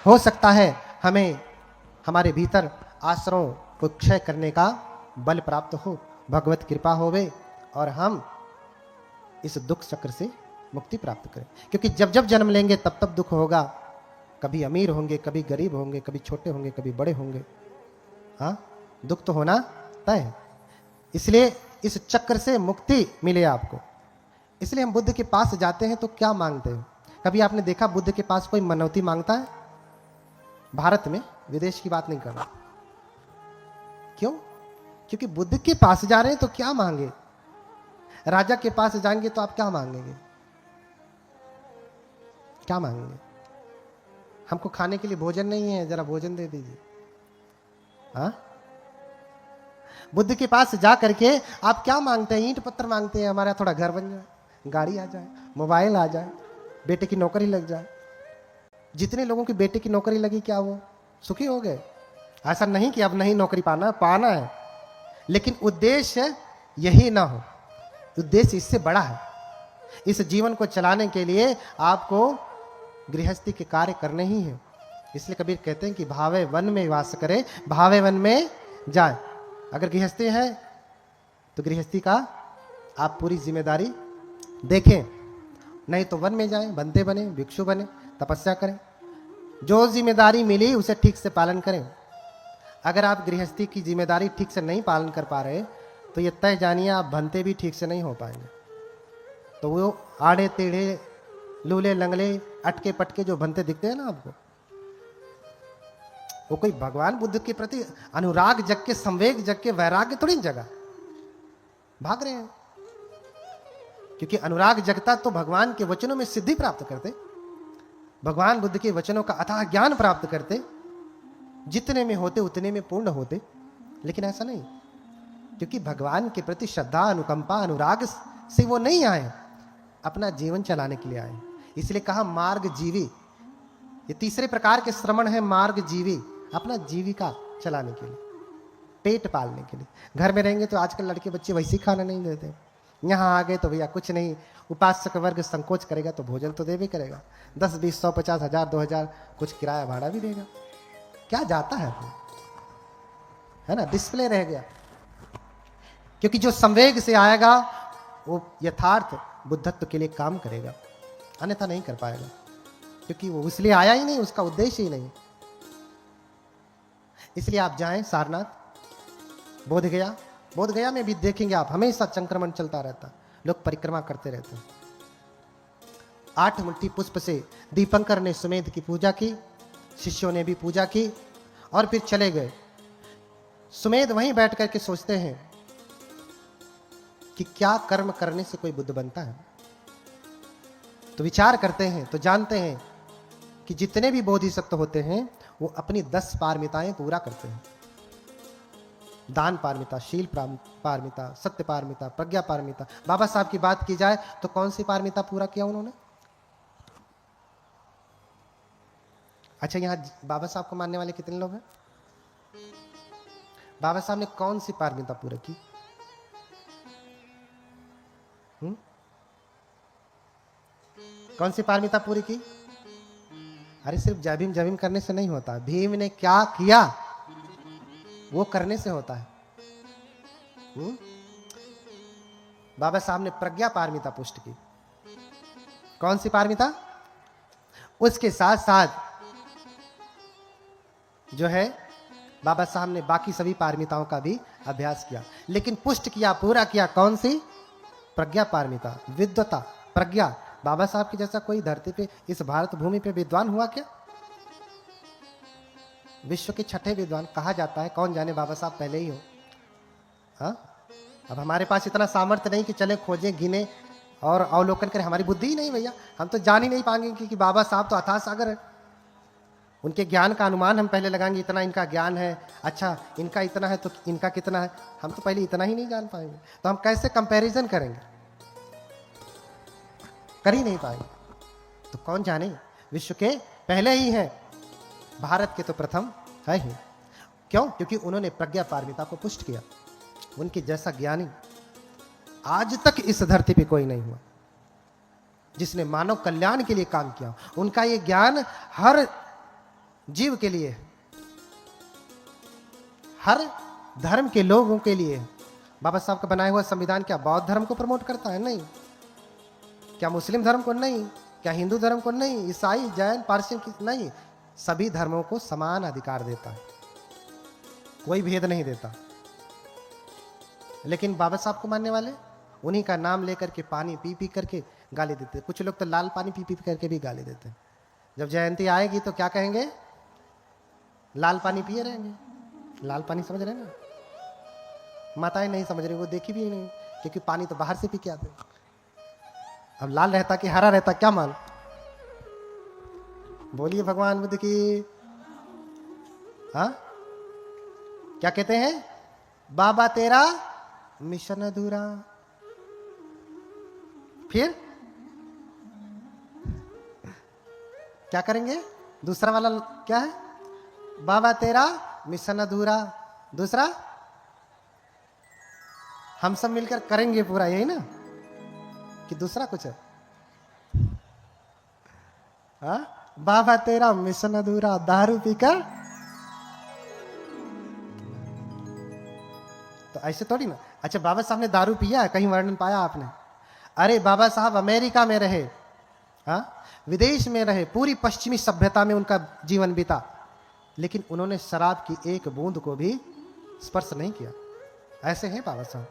हो सकता है हमें हमारे भीतर आश्रयों को क्षय करने का बल प्राप्त हो, भगवत कृपा होवे और हम इस दुख चक्र से मुक्ति प्राप्त करें। क्योंकि जब जब जन्म लेंगे तब तब दुख होगा। कभी अमीर होंगे, कभी गरीब होंगे, कभी छोटे होंगे, कभी बड़े होंगे। हाँ, दुख तो होना तय है। इसलिए इस चक्र से मुक्ति मिले आपको। इसलिए हम बुद्ध के पास जाते हैं तो क्या मांगते हैं? कभी आपने देखा बुद्ध के पास कोई मनौती मांगता है? भारत में, विदेश की बात नहीं कर रहा। क्यों? क्योंकि बुद्ध के पास जा रहे हैं तो क्या मांगे? राजा के पास जाएंगे तो आप क्या मांगेंगे? क्या मांगेंगे? हमको खाने के लिए भोजन नहीं है, जरा भोजन दे दीजिए। हाँ, बुद्ध के पास जा करके आप क्या मांगते हैं? ईंट पत्थर मांगते हैं, हमारा थोड़ा घर बन जाए, गाड़ी आ जाए, मोबाइल आ जाए, बेटे की नौकरी लग जाए। जितने लोगों की बेटे की नौकरी लगी, क्या वो सुखी हो गए? ऐसा नहीं कि अब नहीं नौकरी पाना है, लेकिन उद्देश्य यही ना हो। उद्देश्य इससे बड़ा है। इस जीवन को चलाने के लिए आपको गृहस्थी के कार्य करने ही है। इसलिए कबीर कहते हैं कि भावे वन में वास करे, भावे वन में जाए। अगर गृहस्थी है तो गृहस्थी का आप पूरी जिम्मेदारी देखें, नहीं तो वन में जाएं, बंदे बने, भिक्षु बने, तपस्या करें। जो जिम्मेदारी मिली उसे ठीक से पालन करें। अगर आप गृहस्थी की जिम्मेदारी ठीक से नहीं पालन कर पा रहे तो ये तय जानिए आप भंते भी ठीक से नहीं हो पाएंगे। तो वो आड़े टेढ़े, लूले लंगले, अटके पटके जो भंते दिखते हैं ना आपको, वो कोई भगवान बुद्ध के प्रति अनुराग जग के, संवेग जग के, वैराग्य थोड़ी जगह भाग रहे हैं। क्योंकि अनुराग जगता तो भगवान के वचनों में सिद्धि प्राप्त करते, भगवान बुद्ध के वचनों का अथाह ज्ञान प्राप्त करते, जितने में होते उतने में पूर्ण होते। लेकिन ऐसा नहीं, क्योंकि भगवान के प्रति श्रद्धा, अनुकंपा, अनुराग से वो नहीं आए, अपना जीवन चलाने के लिए आए। इसलिए कहा मार्ग जीवी। ये तीसरे प्रकार के श्रमण है, मार्ग जीवी, अपना जीविका चलाने के लिए, पेट पालने के लिए। घर में रहेंगे तो आजकल लड़के बच्चे वैसे ही खाना नहीं देते। यहाँ आ गए तो भैया कुछ नहीं, उपासक वर्ग संकोच करेगा तो भोजन तो देवे करेगा, 10, 20, 100, 50, 1000, 2000 कुछ किराया भाड़ा भी देगा। क्या जाता है ना, डिस्प्ले रह गया। क्योंकि जो संवेग से आएगा वो यथार्थ बुद्धत्व के लिए काम करेगा, अन्यथा नहीं कर पाएगा। क्योंकि वो इसलिए आया ही नहीं, उसका उद्देश्य ही नहीं। इसलिए आप जाएं सारनाथ, बोधगया। बोधगया में भी देखेंगे आप, हमेशा संक्रमण चलता रहता, लोग परिक्रमा करते रहते हैं। 8 मुट्ठी पुष्प से दीपंकर ने सुमेध की पूजा की, शिष्यों ने भी पूजा की और फिर चले गए। सुमेध वहीं बैठ करके सोचते हैं कि क्या कर्म करने से कोई बुद्ध बनता है। तो विचार करते हैं तो जानते हैं कि जितने भी बोधिसत्व होते हैं वो अपनी 10 पारमिताएं पूरा करते हैं। दान पारमिता, शील पारमिता, सत्य पारमिता, प्रज्ञा पारमिता। बाबा साहब की बात की जाए तो कौन सी पारमिता पूरा किया उन्होंने? अच्छा, यहां बाबा साहब को मानने वाले कितने लोग हैं? बाबा साहब ने कौन सी पारमिता पूरा की? कौन सी पारमिता पूरी की? अरे सिर्फ जय भीम जय भीम करने से नहीं होता, भीम ने क्या किया वो करने से होता है। बाबा साहब ने प्रज्ञा पारमिता पुष्ट की। कौन सी पारमिता? उसके साथ साथ जो है बाबा साहब ने बाकी सभी पारमिताओं का भी अभ्यास किया, लेकिन पुष्ट किया, पूरा किया कौन सी? प्रज्ञा पारमिता, विद्वता, प्रज्ञा। बाबा साहब की जैसा कोई धरती पे, इस भारत भूमि पे विद्वान हुआ क्या? विश्व के 6ठे विद्वान कहा जाता है, कौन जाने बाबा साहब पहले ही हो। हाँ, अब हमारे पास इतना सामर्थ्य नहीं कि चले खोजें, गिने और अवलोकन करें, हमारी बुद्धि ही नहीं भैया। हम तो जान ही नहीं पाएंगे कि बाबा साहब तो अथाह सागर है। उनके ज्ञान का अनुमान हम पहले लगाएंगे, इतना इनका ज्ञान है, अच्छा इनका इतना है तो इनका कितना है, हम तो पहले इतना ही नहीं जान पाएंगे। तो हम कैसे कंपैरिजन करेंगे? कर ही नहीं पाएंगे। तो कौन जाने विश्व के पहले ही हैं, भारत के तो प्रथम है ही। क्यों? क्योंकि उन्होंने प्रज्ञा पारमिता को पुष्ट किया। उनके जैसा ज्ञानी आज तक इस धरती पे कोई नहीं हुआ जिसने मानव कल्याण के लिए काम किया। उनका ये ज्ञान हर जीव के लिए, हर धर्म के लोगों के लिए। बाबा साहब का बनाया हुआ संविधान क्या बौद्ध धर्म को प्रमोट करता है? नहीं। क्या मुस्लिम धर्म को? नहीं। क्या हिंदू धर्म को? नहीं। ईसाई, जैन, पारसी नहीं। सभी धर्मों को समान अधिकार देता है, कोई भेद नहीं देता। लेकिन बाबा साहब को मानने वाले उन्हीं का नाम लेकर के पानी पी पी करके गाली देते। कुछ लोग तो लाल पानी पी पी करके भी गाली देते हैं। जब जयंती आएगी तो क्या कहेंगे? लाल पानी पिए रहेंगे। लाल पानी समझ रहे हैं ना? माताएं नहीं समझ रही, वो देखी भी नहीं, क्योंकि पानी तो बाहर से पी के आते। अब लाल रहता कि हरा रहता क्या मान? बोलिए भगवान बुद्ध की। हाँ, क्या कहते हैं? बाबा तेरा मिशन अधूरा। फिर क्या करेंगे? दूसरा वाला क्या है? बाबा तेरा मिशन अधूरा। दूसरा हम सब मिलकर करेंगे पूरा, यही ना? कि दूसरा कुछ है? हाँ, बाबा तेरा मिशन अधूरा, दारू पीकर। तो ऐसे थोड़ी ना। अच्छा, बाबा साहब ने दारू पिया, कहीं वर्णन पाया आपने? अरे बाबा साहब अमेरिका में रहे, हाँ, विदेश में रहे, पूरी पश्चिमी सभ्यता में उनका जीवन बीता, लेकिन उन्होंने शराब की एक बूंद को भी स्पर्श नहीं किया। ऐसे हैं बाबा साहब,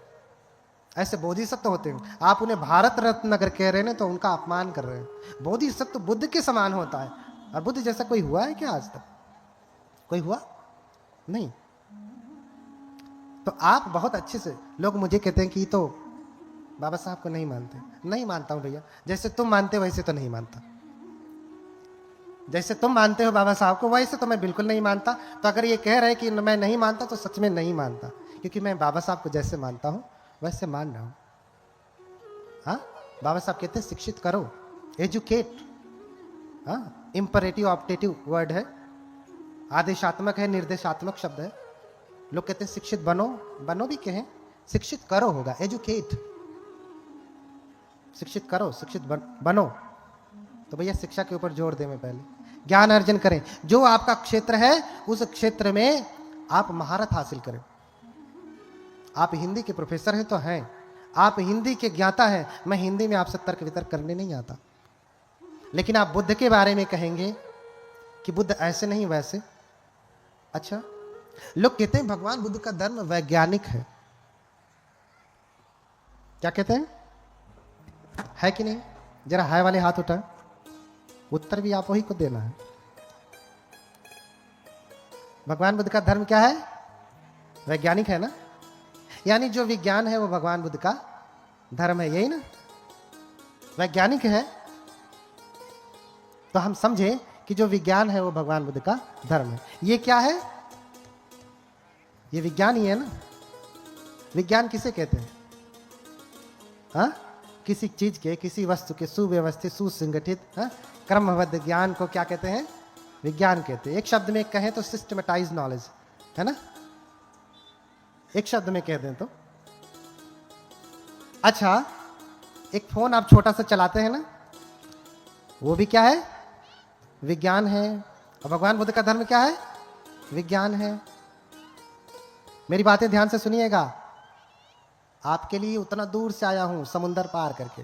ऐसे बोधिसत्व होते हैं। आप उन्हें भारत रत्न अगर कह रहे हैं तो उनका अपमान कर रहे हैं। बोधिसत्व बुद्ध के समान होता है, और बुद्ध जैसा कोई हुआ है क्या आज तक? कोई हुआ नहीं। तो आप बहुत अच्छे से, लोग मुझे कहते हैं कि तो बाबा साहब को नहीं मानते। नहीं मानता हूं भैया, जैसे तुम मानते हो वैसे तो नहीं मानता। जैसे तुम मानते हो बाबा साहब को वैसे तो मैं बिल्कुल नहीं मानता। तो अगर ये कह रहे कि मैं नहीं मानता तो सच में नहीं मानता, क्योंकि मैं बाबा साहब को जैसे मानता हूं वैसे मान रहा हूं। हाँ, बाबा साहब कहते हैं शिक्षित करो, एजुकेट। हाँ, इंपरेटिव ऑप्टेटिव वर्ड है, आदेशात्मक है, निर्देशात्मक शब्द है। लोग कहते हैं शिक्षित बनो, बनो भी कहें, शिक्षित करो होगा, एजुकेट। शिक्षित करो, शिक्षित बनो। तो भैया शिक्षा के ऊपर जोर दें। मैं पहले ज्ञान अर्जन करें, जो आपका क्षेत्र है उस क्षेत्र में आप महारत हासिल करें। आप हिंदी के प्रोफेसर हैं तो हैं, आप हिंदी के ज्ञाता हैं। मैं हिंदी में आपसे तर्क वितर्क करने नहीं आता, लेकिन आप बुद्ध के बारे में कहेंगे कि बुद्ध ऐसे नहीं वैसे। अच्छा, लोग कहते हैं भगवान बुद्ध का धर्म वैज्ञानिक है। क्या कहते हैं? है कि नहीं? जरा हाय वाले हाथ उठाएं। उत्तर भी आप वही को देना है। भगवान बुद्ध का धर्म क्या है? वैज्ञानिक है ना? यानी जो विज्ञान है वो भगवान बुद्ध का धर्म है, यही ना? वैज्ञानिक है तो हम समझे कि जो विज्ञान है वो भगवान बुद्ध का धर्म है। ये क्या है? ये विज्ञान ही है ना? विज्ञान किसे कहते हैं? हाँ, किसी चीज के, किसी वस्तु के सुव्यवस्थित, सुसंगठित, हाँ, क्रमबद्ध ज्ञान को क्या कहते हैं? विज्ञान कहते हैं। एक शब्द में कहें तो सिस्टमेटाइज नॉलेज, है ना? एक शब्द में कह दें तो। अच्छा, एक फोन आप छोटा सा चलाते हैं ना, वो भी क्या है? विज्ञान है। और भगवान बुद्ध का धर्म क्या है? विज्ञान है। मेरी बातें ध्यान से सुनिएगा। आपके लिए उतना दूर से आया हूं, समुंदर पार करके।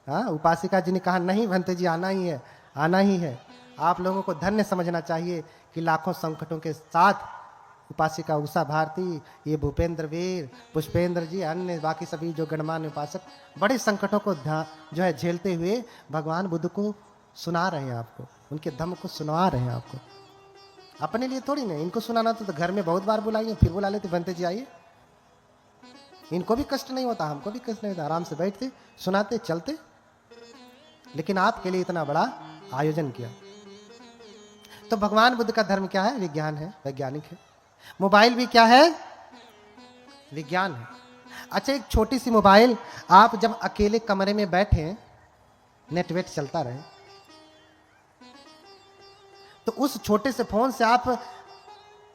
हाँ, उपासिका जी ने कहा नहीं भंते जी, आना ही है, आना ही है। आप लोगों को धन्य समझना चाहिए कि लाखों संकटों के साथ उपासिका उषा भारती, ये भूपेंद्र वीर, पुष्पेंद्र जी, अन्य बाकी सभी जो गणमान्य उपासक बड़े संकटों को जो है झेलते हुए भगवान बुद्ध को सुना रहे हैं। आपको उनके धम्म को सुना रहे हैं। आपको अपने लिए थोड़ी नहीं, इनको सुनाना तो घर में बहुत बार बुलाइए, फिर बुला लेते भंते जी आइए। इनको भी कष्ट नहीं होता, हमको भी कष्ट नहीं होता, आराम से बैठते सुनाते चलते। लेकिन आपके लिए इतना बड़ा आयोजन किया। तो भगवान बुद्ध का धर्म क्या है? विज्ञान है, वैज्ञानिक है। मोबाइल भी क्या है? विज्ञान है। अच्छा, एक छोटी सी मोबाइल, आप जब अकेले कमरे में बैठे, नेटवर्क चलता रहे, तो उस छोटे से फोन से आप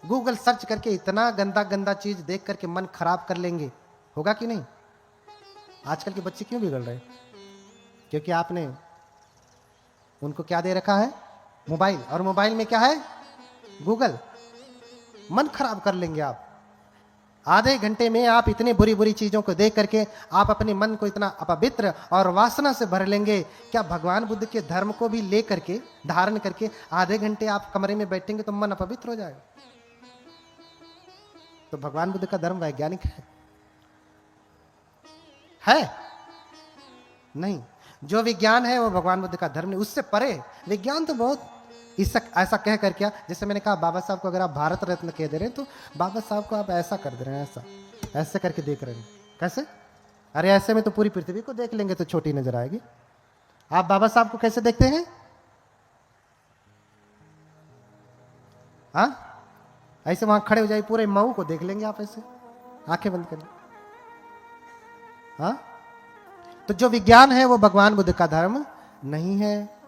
गूगल सर्च करके इतना गंदा गंदा चीज देख करके मन खराब कर लेंगे, होगा कि नहीं? आजकल के बच्चे क्यों बिगड़ रहे? क्योंकि आपने उनको क्या दे रखा है? मोबाइल, और मोबाइल में क्या है? गूगल। मन खराब कर लेंगे आप। आधे घंटे में आप इतनी बुरी बुरी चीजों को देख करके आप अपने मन को इतना अपवित्र और वासना से भर लेंगे। क्या भगवान बुद्ध के धर्म को भी ले करके, धारण करके आधे घंटे आप कमरे में बैठेंगे तो मन अपवित्र हो जाएगा? तो भगवान बुद्ध का धर्म वैज्ञानिक है? नहीं। जो विज्ञान है वो भगवान बुद्ध का धर्म नहीं, उससे परे। विज्ञान तो बहुत ऐसा कह कर क्या, जैसे मैंने कहा बाबा साहब को अगर आप भारत रत्न कह दे रहे हैं तो बाबा साहब को आप ऐसा कर दे रहे हैं, ऐसा ऐसे करके देख रहे हैं। कैसे? अरे ऐसे में तो पूरी पृथ्वी को देख लेंगे तो छोटी नजर आएगी। आप बाबा साहब को कैसे देखते हैं? हाँ, ऐसे वहां खड़े हो जाए, पूरे मऊ को देख लेंगे आप ऐसे आंखें बंद कर। हाँ, तो जो विज्ञान है वो भगवान बुद्ध का धर्म नहीं है।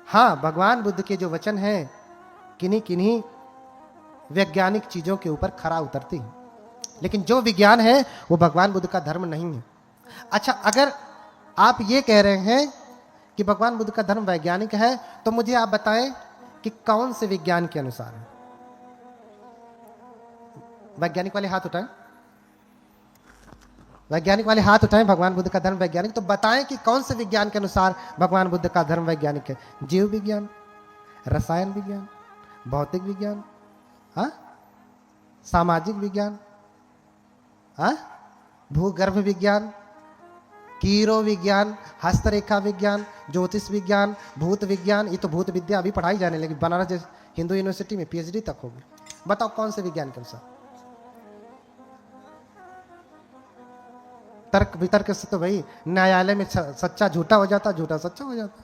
हाँ, भगवान बुद्ध के जो वचन है किन्हीं किन्हीं वैज्ञानिक चीजों के ऊपर खरा उतरती हैं, लेकिन जो विज्ञान है वो भगवान बुद्ध का धर्म नहीं है। अच्छा, अगर आप ये कह रहे हैं कि भगवान बुद्ध का धर्म वैज्ञानिक है, तो मुझे आप बताएं कि कौन से विज्ञान के अनुसार है? वैज्ञानिक वाले हाथ उठाएं, वैज्ञानिक वाले हाथ उठाएं। भगवान बुद्ध का धर्म वैज्ञानिक, तो बताएं कि कौन से विज्ञान के अनुसार भगवान बुद्ध का धर्म वैज्ञानिक है? जीव विज्ञान, रसायन विज्ञान, भौतिक विज्ञान, हाँ, सामाजिक विज्ञान, हाँ, भूगर्भ विज्ञान, कीरो विज्ञान, हस्तरेखा विज्ञान, ज्योतिष विज्ञान, भूत विज्ञान। ये तो भूत विद्या अभी पढ़ाई जाने लगी, बनारस हिंदू यूनिवर्सिटी में पीएचडी तक होगी। बताओ कौन से विज्ञान के अनुसार? तर्क वितर्क से तो भाई न्यायालय में सच्चा झूठा हो जाता, झूठा सच्चा हो जाता।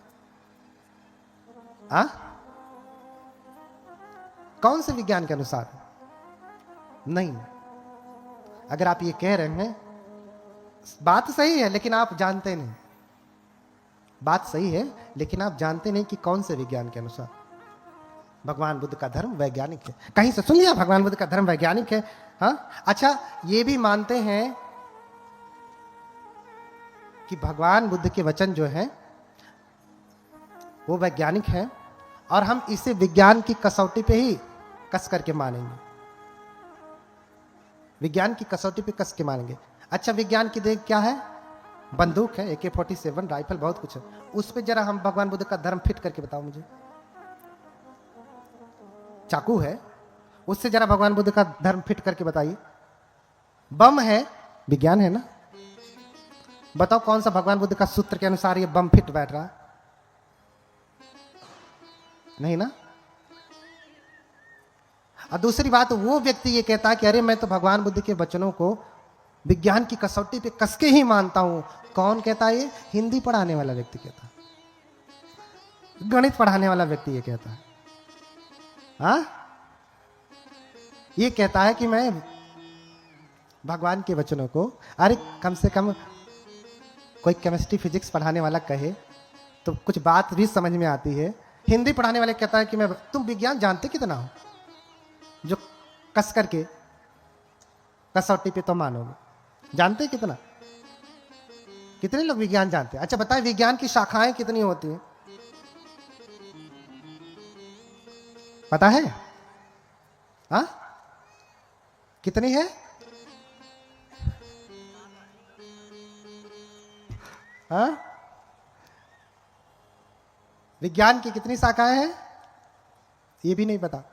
कौन से विज्ञान के अनुसार? नहीं। अगर आप ये कह रहे हैं, बात सही है लेकिन आप जानते नहीं। बात सही है लेकिन आप जानते नहीं कि कौन से विज्ञान के अनुसार भगवान बुद्ध का धर्म वैज्ञानिक है। कहीं से सुन लिया भगवान बुद्ध का धर्म वैज्ञानिक है? हाँ, अच्छा, ये भी मानते हैं कि भगवान बुद्ध के वचन जो है वो वैज्ञानिक है और हम इसे विज्ञान की कसौटी पे ही कस करके मानेंगे। विज्ञान की कसौटी पे कस के मानेंगे। अच्छा, विज्ञान की देख क्या है? बंदूक है, AK-47 राइफल, बहुत कुछ है। उस पे जरा हम भगवान बुद्ध का धर्म फिट करके बताओ मुझे। चाकू है, उससे जरा भगवान बुद्ध का धर्म फिट करके बताइए। बम है, विज्ञान है ना? बताओ कौन सा भगवान बुद्ध का सूत्र के अनुसार ये बम फिट बैठ रहा है? नहीं ना? और दूसरी बात, वो व्यक्ति ये कहता है कि अरे मैं तो भगवान बुद्ध के वचनों को विज्ञान की कसौटी पे कसके ही मानता हूं। कौन कहता है ये? हिंदी पढ़ाने वाला व्यक्ति कहता है, गणित पढ़ाने वाला व्यक्ति ये कहता है। हाँ, ये कहता है कि मैं भगवान के वचनों को, अरे कम से कम कोई केमिस्ट्री फिजिक्स पढ़ाने वाला कहे तो कुछ बात भी समझ में आती है। हिंदी पढ़ाने वाले कहता है कि मैं, तुम विज्ञान जानते कितना हो जो कस करके कसौटी पे तो मानोगे? जानते कितना? कितने लोग विज्ञान जानते हैं? अच्छा बताएं, विज्ञान की शाखाएं कितनी होती हैं? पता है? हाँ, कितनी है? हाँ, विज्ञान की कितनी शाखाएं हैं? ये भी नहीं पता।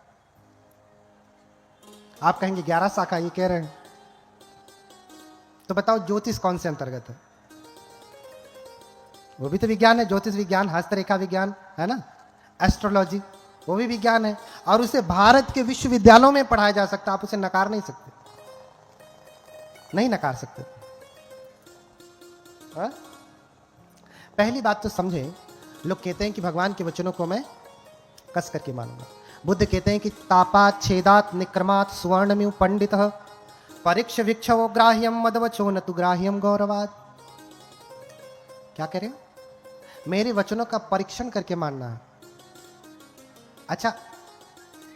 आप कहेंगे 11 शाखा ये कह रहे हैं, तो बताओ ज्योतिष कौन से अंतर्गत है? वो भी तो विज्ञान है। ज्योतिष विज्ञान, हस्तरेखा विज्ञान है ना, एस्ट्रोलॉजी, वो भी विज्ञान है और उसे भारत के विश्वविद्यालयों में पढ़ाया जा सकता। आप उसे नकार नहीं सकते, नहीं नकार सकते। हा? पहली बात तो समझे, लोग कहते हैं कि भगवान के वचनों को मैं कस करके मानूंगा। बुद्ध कहते हैं कि तापात छेदात निक्रमात सुवर्णमिव पंडित परीक्ष वीक्षवो ग्राह्यम मदवचो न तु ग्राह्यम गौरवाद। क्या कह रहे हो? मेरे वचनों का परीक्षण करके मानना है। अच्छा,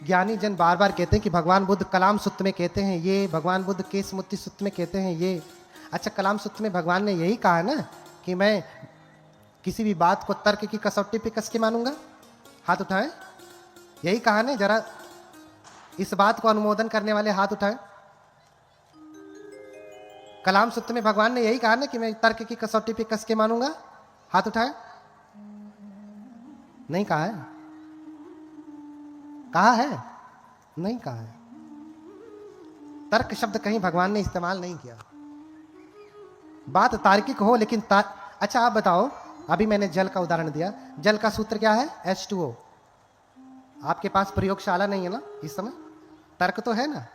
ज्ञानी जन बार बार कहते हैं कि भगवान बुद्ध कलाम सूत्र में कहते हैं ये, भगवान बुद्ध केसमुत्ति सूत्र में कहते हैं ये। अच्छा, कलाम सूत्र में भगवान ने यही कहा है ना कि मैं किसी भी बात को तर्क की कसौटी पे कस के मानूंगा? हाथ उठाएं। यही कहा ना, जरा इस बात को अनुमोदन करने वाले हाथ उठाएं। कलाम सूत्र में भगवान ने यही कहा ना कि मैं तर्क की कसौटी पे कस के मानूंगा। हाथ उठाएं। नहीं कहा है? कहा है? नहीं कहा है। तर्क शब्द कहीं भगवान ने इस्तेमाल नहीं किया। बात तार्किक हो लेकिन अच्छा आप बताओ, अभी मैंने जल का उदाहरण दिया, जल का सूत्र क्या है? H2O। आपके पास प्रयोगशाला नहीं है ना इस समय, तर्क तो है ना।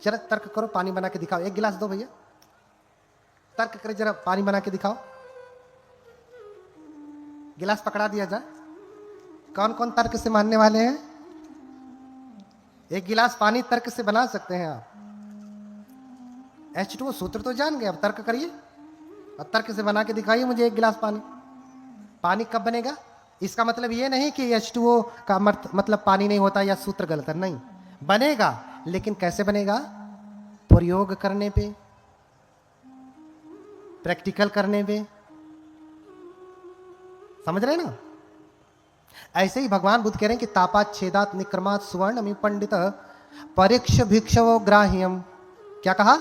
जरा तर्क करो, पानी बना के दिखाओ। एक गिलास दो भैया, तर्क करे, जरा पानी बना के दिखाओ। गिलास पकड़ा दिया जाए। कौन कौन तर्क से मानने वाले हैं? एक गिलास पानी तर्क से बना सकते हैं आप। H2O सूत्र तो जान गए, अब तर्क करिए और तर्क से बना के दिखाइए मुझे एक गिलास पानी। पानी कब बनेगा? इसका मतलब ये नहीं कि H2O का मतलब पानी नहीं होता या सूत्र गलत है, नहीं, बनेगा। लेकिन कैसे बनेगा? प्रयोग करने पे, प्रैक्टिकल करने पे। समझ रहे ना? ऐसे ही भगवान बुद्ध कह रहे हैं कि तापात छेदात निक्रमात सुवर्ण में पंडित परीक्ष भिक्षवो ग्राह्यम। क्या कहा?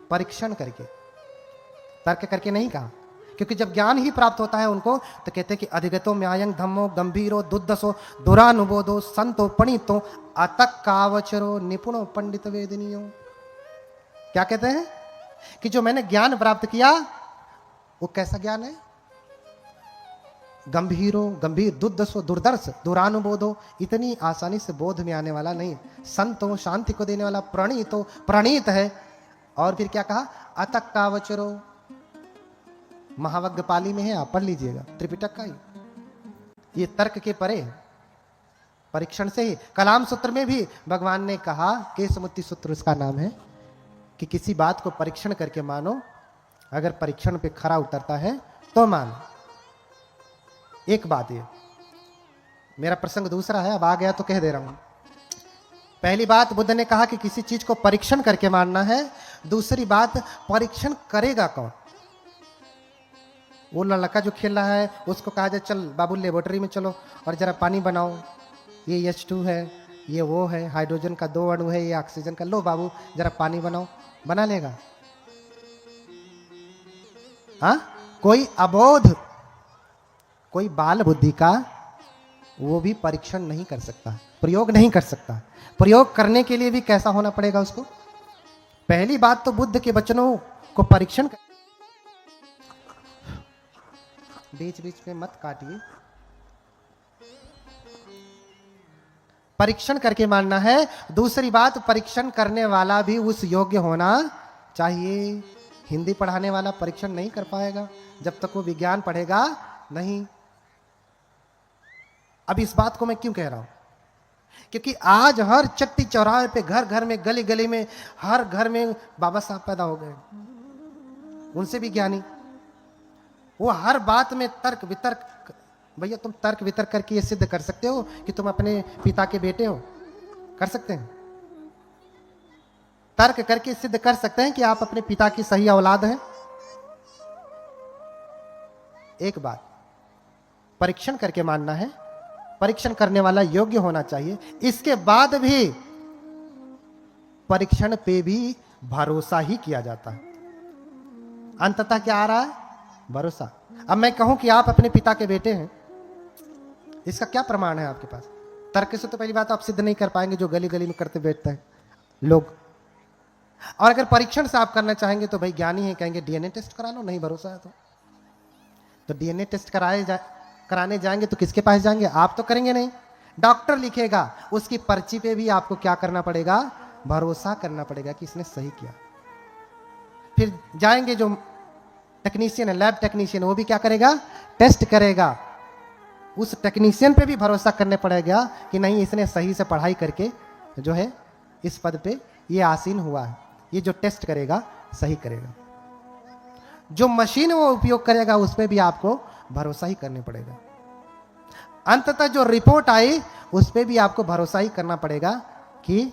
परीक्षण करके, तर्क करके नहीं कहा। क्योंकि जब ज्ञान ही प्राप्त होता है उनको, तो कहते हैं कि अधिगतो म्यायं धम्मो गंभीरो दुर्दशो दुरानुबोधो संतो पणितो अतक कावचरो निपुणो पंडित वेदनियो। क्या कहते हैं? कि जो मैंने ज्ञान प्राप्त किया वो कैसा ज्ञान है? गंभीरो, गंभीर, दुर्दशो, दुर्दर्श, दुरानुबोधो, इतनी आसानी से बोध में आने वाला नहीं। संतो, शांति को देने वाला, प्रणीतो, प्रणीत है। और फिर क्या कहा? अतक कावचरो, महावज्ञ पाली में है, आप पढ़ लीजिएगा, त्रिपिटक का ही। ये तर्क के परे, परीक्षण से ही। कलाम सूत्र में भी भगवान ने कहा, केशमुक्ति सूत्र उसका नाम है, कि किसी बात को परीक्षण करके मानो, अगर परीक्षण पे खरा उतरता है तो मानो। एक बात ये, मेरा प्रसंग दूसरा है, अब आ गया तो कह दे रहा हूं। पहली बात बुद्ध ने कहा कि किसी चीज को परीक्षण करके मानना है। दूसरी बात, परीक्षण करेगा कौन? वो लड़का जो खेल रहा है उसको कहा जाए चल बाबू लेबोरेटरी में चलो और जरा पानी बनाओ, ये H2 है, ये वो है, हाइड्रोजन का 2 अणु है, ये ऑक्सीजन का, लो बाबू जरा पानी बनाओ। बना लेगा? हाँ? कोई अबोध, कोई बाल बुद्धि का वो भी परीक्षण नहीं कर सकता, प्रयोग नहीं कर सकता। प्रयोग करने के लिए भी कैसा होना पड़ेगा उसको? पहली बात तो बुद्ध के वचनों को परीक्षण कर... बीच बीच में मत काटिए। परीक्षण करके मानना है। दूसरी बात, परीक्षण करने वाला भी उस योग्य होना चाहिए। हिंदी पढ़ाने वाला परीक्षण नहीं कर पाएगा जब तक वो विज्ञान पढ़ेगा नहीं। अब इस बात को मैं क्यों कह रहा हूं? क्योंकि आज हर चट्टी चौराहे पे, घर घर में, गली गली में, हर घर में बाबा साहब पैदा हो गए, उनसे भी ज्ञानी। वो हर बात में तर्क वितर्क। भैया तुम तर्क वितर्क करके ये सिद्ध कर सकते हो कि तुम अपने पिता के बेटे हो? कर सकते हैं? तर्क करके सिद्ध कर सकते हैं कि आप अपने पिता की सही औलाद हैं? एक बात, परीक्षण करके मानना है। परीक्षण करने वाला योग्य होना चाहिए। इसके बाद भी परीक्षण पे भी भरोसा ही किया जाता है। अंततः क्या आ रहा है? भरोसा। अब मैं कहूं कि आप अपने पिता के बेटे हैं, इसका क्या प्रमाण है आपके पास? तर्क से तो पहली बात आप सिद्ध नहीं कर पाएंगे, जो गली गली में करते बैठते हैं लोग। और अगर परीक्षण से आप करना चाहेंगे तो भाई ज्ञानी है, कहेंगे डीएनए टेस्ट करा लो, नहीं भरोसा है तो डीएनए टेस्ट कराने जाएंगे तो किसके पास जाएंगे? आप तो करेंगे नहीं, डॉक्टर लिखेगा, उसकी पर्ची पे भी आपको क्या करना पड़ेगा? भरोसा करना पड़ेगा कि इसने सही किया। फिर जाएंगे जो टेक्नीशियन है, लैब टेक्नीशियन, वो भी क्या करेगा? टेस्ट करेगा। उस टेक्नीशियन पे भी भरोसा करने पड़ेगा कि नहीं, इसने सही से पढ़ाई करके जो है इस पद पे ये आसीन हुआ है। ये जो टेस्ट करेगा सही करेगा। जो मशीन वो उपयोग करेगा उस पे भी आपको भरोसा ही करने पड़ेगा। अंततः जो रिपोर्ट आई उस पे भी आपको भरोसा ही करना पड़ेगा कि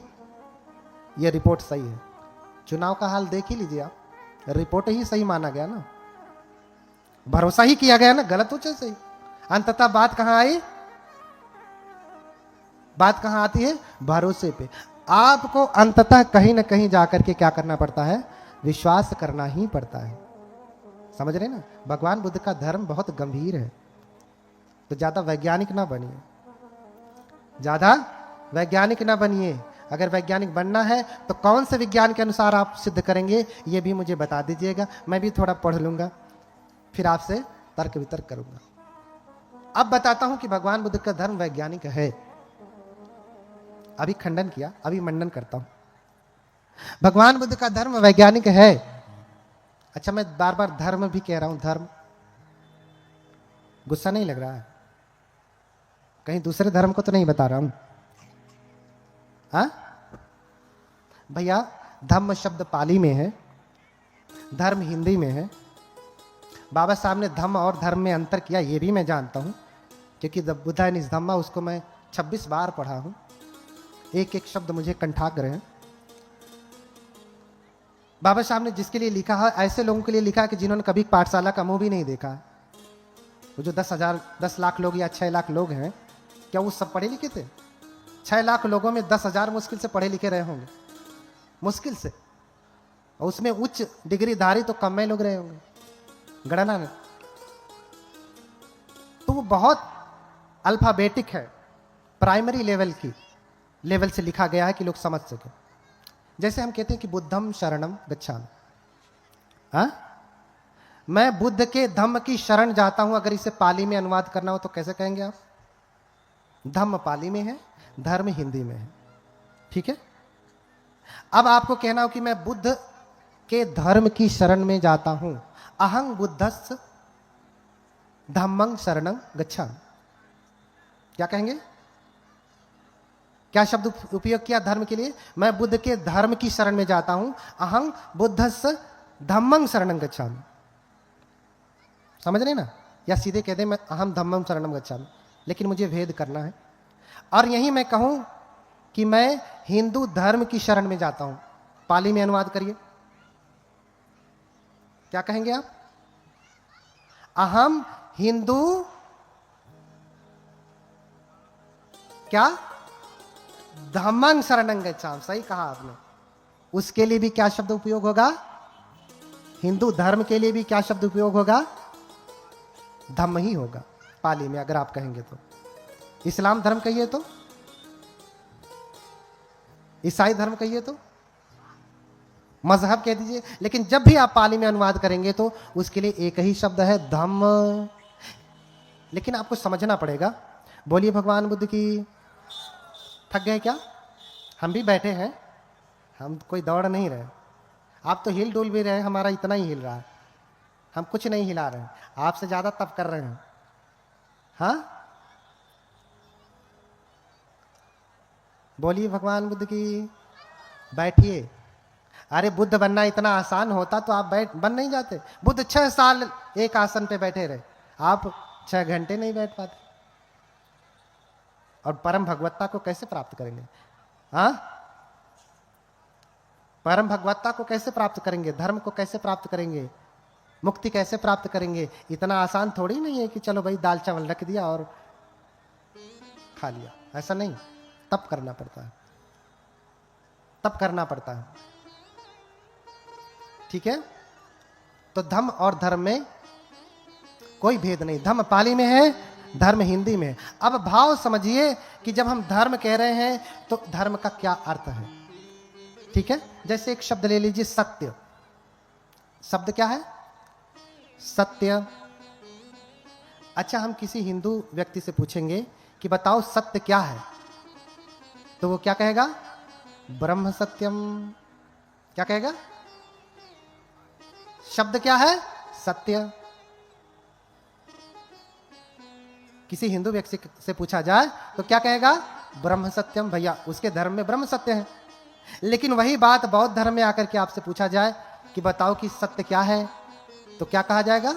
ये रिपोर्ट सही है। चुनाव का हाल देख ही लीजिए आप, रिपोर्ट ही सही माना गया ना, भरोसा ही किया गया ना, गलत हो चाहे सही। अंततः बात कहां आई? बात कहां आती है? भरोसे पे। आपको अंततः कहीं ना कहीं जाकर के क्या करना पड़ता है? विश्वास करना ही पड़ता है। समझ रहे ना? भगवान बुद्ध का धर्म बहुत गंभीर है, तो ज्यादा वैज्ञानिक ना बनिए, ज्यादा वैज्ञानिक ना बनिए। अगर वैज्ञानिक बनना है तो कौन से विज्ञान के अनुसार आप सिद्ध करेंगे, ये भी मुझे बता दीजिएगा। मैं भी थोड़ा पढ़ लूंगा, फिर आपसे तर्क वितर्क करूंगा। अब बताता हूं कि भगवान बुद्ध का धर्म वैज्ञानिक है। अभी खंडन किया, अभी मंडन करता हूं। भगवान बुद्ध का धर्म वैज्ञानिक है। अच्छा, मैं बार बार धर्म भी कह रहा हूं, धर्म। गुस्सा नहीं लग रहा है? कहीं दूसरे धर्म को तो नहीं बता रहा हूं? हाँ भैया, धम्म शब्द पाली में है, धर्म हिंदी में है। बाबा साहब ने धम्म और धर्म में अंतर किया, ये भी मैं जानता हूं, क्योंकि द बुद्धा इन धम्मा उसको मैं 26 बार पढ़ा हूं। एक एक शब्द मुझे कंठाग्र है। बाबा साहब ने जिसके लिए लिखा है, ऐसे लोगों के लिए लिखा है कि जिन्होंने कभी पाठशाला का मुंह भी नहीं देखा। वो जो 10 लाख लोग या 6 लाख लोग हैं, क्या वो सब पढ़े लिखे थे? 6 लाख लोगों में 10,000 मुश्किल से पढ़े लिखे रहे होंगे, मुश्किल से। और उसमें उच्च डिग्री धारी तो कम में लोग रहे होंगे, गणना में। तो वो बहुत अल्फाबेटिक है, प्राइमरी लेवल से लिखा गया है कि लोग समझ सके। जैसे हम कहते हैं कि बुद्धम शरणम गच्छामि, हाँ, मैं बुद्ध के धम्म की शरण जाता हूं। अगर इसे पाली में अनुवाद करना हो तो कैसे कहेंगे आप? धम्म पाली में है, धर्म हिंदी में है, ठीक है। अब आपको कहना हो कि मैं बुद्ध के धर्म की शरण में जाता हूं। अहं बुद्धस्य धम्मं शरणं गच्छामि। क्या कहेंगे? क्या शब्द उपयोग किया धर्म के लिए? मैं बुद्ध के धर्म की शरण में जाता हूं। अहं बुद्धस्य धम्मं शरणं गच्छामि। समझ रहे ना? या सीधे कह दे मैं अहम धम्मं शरणं गच्छामि, लेकिन मुझे भेद करना है। और यही मैं कहूं कि मैं हिंदू धर्म की शरण में जाता हूं। पाली में अनुवाद करिए, क्या कहेंगे आप? अहम हिंदू क्या धम्मं शरणं गच्छामि। सही कहा आपने। उसके लिए भी क्या शब्द उपयोग होगा? हिंदू धर्म के लिए भी क्या शब्द उपयोग होगा? धम्म ही होगा पाली में, अगर आप कहेंगे तो। इस्लाम धर्म कहिए तो, ईसाई धर्म कहिए तो, मजहब कह दीजिए, लेकिन जब भी आप पाली में अनुवाद करेंगे तो उसके लिए एक ही शब्द है, धम्म। लेकिन आपको समझना पड़ेगा। बोलिए भगवान बुद्ध की। थक गए क्या? हम भी बैठे हैं, हम कोई दौड़ नहीं रहे। आप तो हिल डुल भी रहे, हमारा इतना ही हिल रहा है, हम कुछ नहीं हिला रहे हैं। आपसे ज्यादा तप कर रहे हैं। हाँ, बोलिए भगवान बुद्ध की। बैठिए। अरे बुद्ध बनना इतना आसान होता तो आप बन नहीं जाते। बुद्ध 6 साल एक आसन पे बैठे रहे, आप 6 घंटे नहीं बैठ पाते। और परम भगवत्ता को कैसे प्राप्त करेंगे? हाँ, परम भगवत्ता को कैसे प्राप्त करेंगे? धर्म को कैसे प्राप्त करेंगे? मुक्ति कैसे प्राप्त करेंगे? इतना आसान थोड़ी नहीं है कि चलो भाई दाल चावल रख दिया और खा लिया। ऐसा नहीं, तप करना पड़ता है, तप करना पड़ता है, ठीक है। तो धम्म और धर्म में कोई भेद नहीं। धम्म पाली में है, धर्म हिंदी में है। अब भाव समझिए कि जब हम धर्म कह रहे हैं तो धर्म का क्या अर्थ है, ठीक है। जैसे एक शब्द ले लीजिए, सत्य। शब्द क्या है? सत्य। अच्छा, हम किसी हिंदू व्यक्ति से पूछेंगे कि बताओ सत्य क्या है, तो वो क्या कहेगा? ब्रह्म सत्यम। क्या कहेगा? शब्द क्या है? सत्य। किसी हिंदू व्यक्ति से पूछा जाए तो क्या कहेगा? ब्रह्म सत्यम। भैया उसके धर्म में ब्रह्म सत्य है। लेकिन वही बात बौद्ध धर्म में आकर के आपसे पूछा जाए कि बताओ कि सत्य क्या है, तो क्या कहा जाएगा?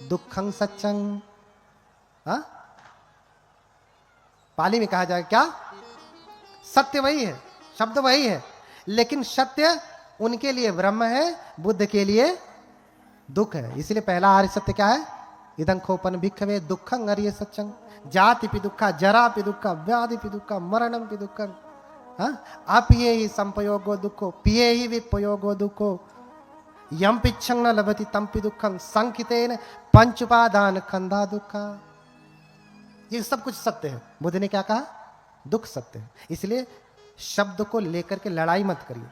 दुखं सच्चं। हाँ, पाली में कहा जाएगा क्या? सत्य वही है, शब्द वही है, लेकिन सत्य उनके लिए ब्रह्म है, बुद्ध के लिए दुख है। इसलिए पहला आर्य सत्य क्या है? इदं खोपन भिक्खवे दुखं अर्य सत्यं जाति पि दुखा जरा पि दुखा व्याधि पि दुखा मरणम पि दुखं अपिये ही संपयोगो दुखो पिये ही विपयोगो दुखो यम पिच्छं न लभति तम पि दुखं संकितेन पंच उपादान खंदा दुखा। ये सब कुछ सत्य है। बुद्ध ने क्या कहा? दुख सत्य है। इसलिए शब्द को लेकर के लड़ाई मत करिए,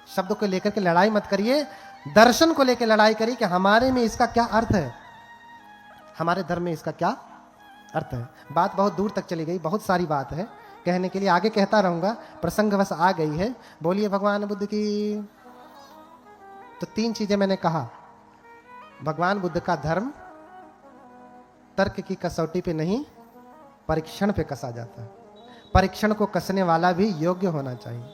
शब्द को लेकर के लड़ाई मत करिए, दर्शन को लेकर लड़ाई करिए कि हमारे में इसका क्या अर्थ है, हमारे धर्म में इसका क्या अर्थ है। बात बहुत दूर तक चली गई, बहुत सारी बात है कहने के लिए, आगे कहता रहूंगा, प्रसंगवश आ गई है। बोलिए भगवान बुद्ध की। तो 3 चीजें मैंने कहा। भगवान बुद्ध का धर्म तर्क की कसौटी पे नहीं, परीक्षण पे कसा जाता है। परीक्षण को कसने वाला भी योग्य होना चाहिए,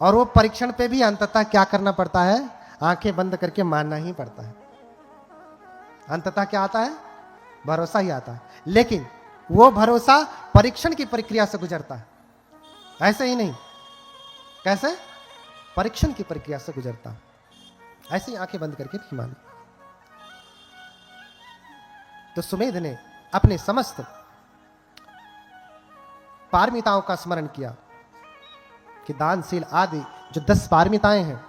और वो परीक्षण पे भी अंततः क्या करना पड़ता है? आंखें बंद करके मानना ही पड़ता है। अंततः क्या आता है? भरोसा ही आता है। लेकिन वो भरोसा परीक्षण की प्रक्रिया से गुजरता है, ऐसे ही नहीं। कैसे? परीक्षण की प्रक्रिया से गुजरता है। ऐसे ही आंखें बंद करके नहीं मानी। तो सुमेध ने अपने समस्त पारमिताओं का स्मरण किया कि दानशील आदि जो 10 पारमिताएं हैं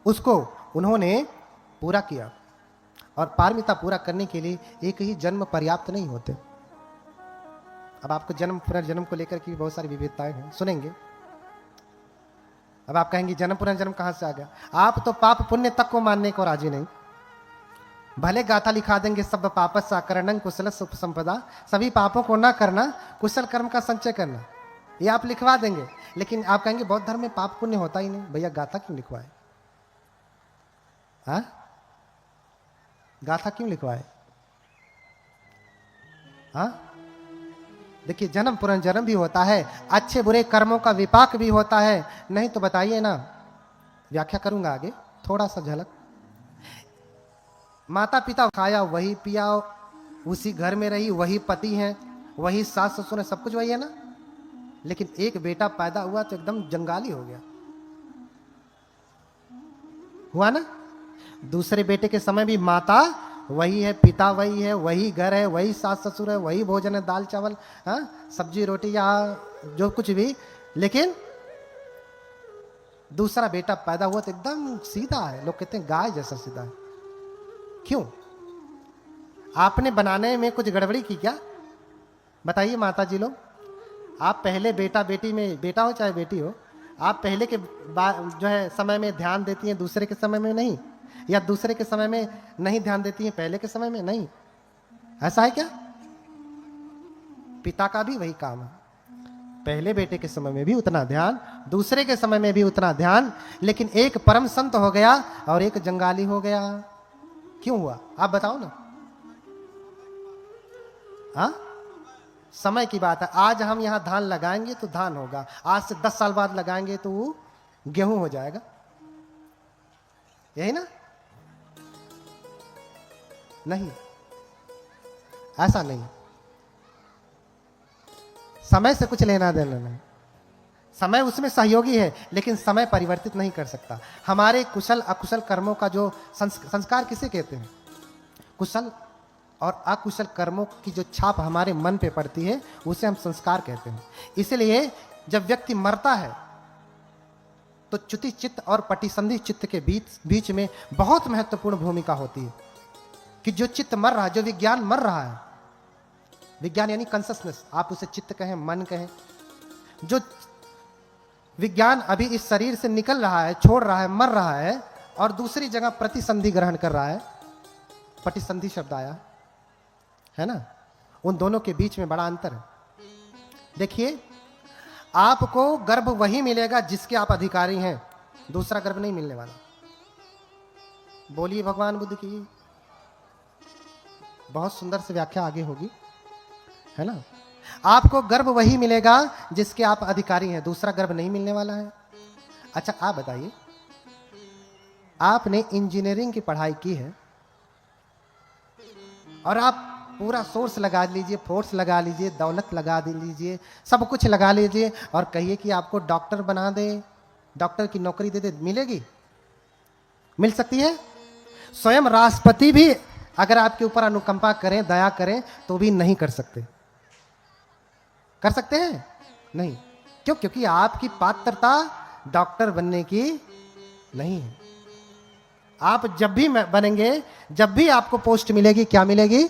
उसको उन्होंने पूरा किया। और पारमिता पूरा करने के लिए एक ही जन्म पर्याप्त नहीं होते। अब आपको जन्म पुनर्जन्म को लेकर की बहुत सारी विविधताएं हैं, सुनेंगे। अब आप कहेंगे जन्म पुनर्जन्म कहां से आ गया? आप तो पाप पुण्य तक को मानने को राजी नहीं। भले गाथा लिखा देंगे सब पापस आकरणं कुशल संपदा, सभी पापों को ना करना, कुशल कर्म का संचय करना, ये आप लिखवा देंगे। लेकिन आप कहेंगे बौद्ध धर्म में पाप पुण्य होता ही नहीं, भैया गाथा क्यों लिखवाए? हाँ, गाथा क्यों लिखवाए? हाँ, देखिए जन्म पुनर्जन्म भी होता है, अच्छे बुरे कर्मों का विपाक भी होता है। नहीं तो बताइए ना, व्याख्या करूंगा आगे थोड़ा सा झलक। माता पिता खाया वही पिया, उसी घर में रही वही पति है, वही सास ससुर है, सब कुछ वही है ना। लेकिन एक बेटा पैदा हुआ तो एकदम जंगाली हो गया, हुआ ना। दूसरे बेटे के समय भी माता वही है, पिता वही है, वही घर है, वही सास ससुर है, वही भोजन है, दाल चावल, हाँ, सब्जी रोटी या जो कुछ भी। लेकिन दूसरा बेटा पैदा हुआ तो एकदम सीधा है, लोग कहते हैं गाय जैसा सीधा है। क्यों? आपने बनाने में कुछ गड़बड़ी की क्या? बताइए माता जी लोग। आप पहले बेटा बेटी में, बेटा हो चाहे बेटी हो, आप पहले के जो है समय में ध्यान देती हैं, दूसरे के समय में नहीं, या दूसरे के समय में नहीं ध्यान देती हैं, पहले के समय में नहीं। ऐसा है क्या? पिता का भी वही काम है, पहले बेटे के समय में भी उतना ध्यान, दूसरे के समय में भी उतना ध्यान। लेकिन एक परम संत हो गया और एक जंगाली हो गया। क्यों हुआ? आप बताओ ना। हाँ, समय की बात है। आज हम यहां धान लगाएंगे तो धान होगा, आज से 10 साल बाद लगाएंगे तो वो गेहूं हो जाएगा, यही ना? नहीं, ऐसा नहीं। समय से कुछ लेना देना नहीं। समय उसमें सहयोगी है, लेकिन समय परिवर्तित नहीं कर सकता। हमारे कुशल अकुशल कर्मों का जो संस्कार किसे कहते हैं? कुशल और अकुशल कर्मों की जो छाप हमारे मन पे पड़ती है उसे हम संस्कार कहते हैं। इसलिए जब व्यक्ति मरता है तो च्युति चित्त और पटिसंधि चित्त के बीच में बहुत महत्वपूर्ण भूमिका होती है कि जो चित्त मर रहा है, जो विज्ञान मर रहा है, विज्ञान यानी कॉन्शसनेस, आप उसे चित्त कहें, मन कहें, जो विज्ञान अभी इस शरीर से निकल रहा है, छोड़ रहा है, मर रहा है, और दूसरी जगह प्रतिसंधि ग्रहण कर रहा है, पटिसंधि शब्द आया है ना, उन दोनों के बीच में बड़ा अंतर है। देखिए, आपको गर्भ वही मिलेगा जिसके आप अधिकारी हैं, दूसरा गर्भ नहीं मिलने वाला। बोलिए भगवान बुद्ध की। बहुत सुंदर से व्याख्या आगे होगी, है ना। आपको गर्भ वही मिलेगा जिसके आप अधिकारी हैं, दूसरा गर्भ नहीं मिलने वाला है। अच्छा, आप बताइए, आपने इंजीनियरिंग की पढ़ाई की है और आप पूरा सोर्स लगा लीजिए, फोर्स लगा लीजिए, दौलत लगा लीजिए, सब कुछ लगा लीजिए और कहिए कि आपको डॉक्टर बना दे, डॉक्टर की नौकरी दे दे, मिलेगी? मिल सकती है? स्वयं राष्ट्रपति भी अगर आपके ऊपर अनुकंपा करें, दया करें, तो भी नहीं कर सकते। कर सकते हैं? नहीं। क्यों? क्योंकि आपकी पात्रता डॉक्टर बनने की नहीं है। आप जब भी बनेंगे, जब भी आपको पोस्ट मिलेगी, क्या मिलेगी?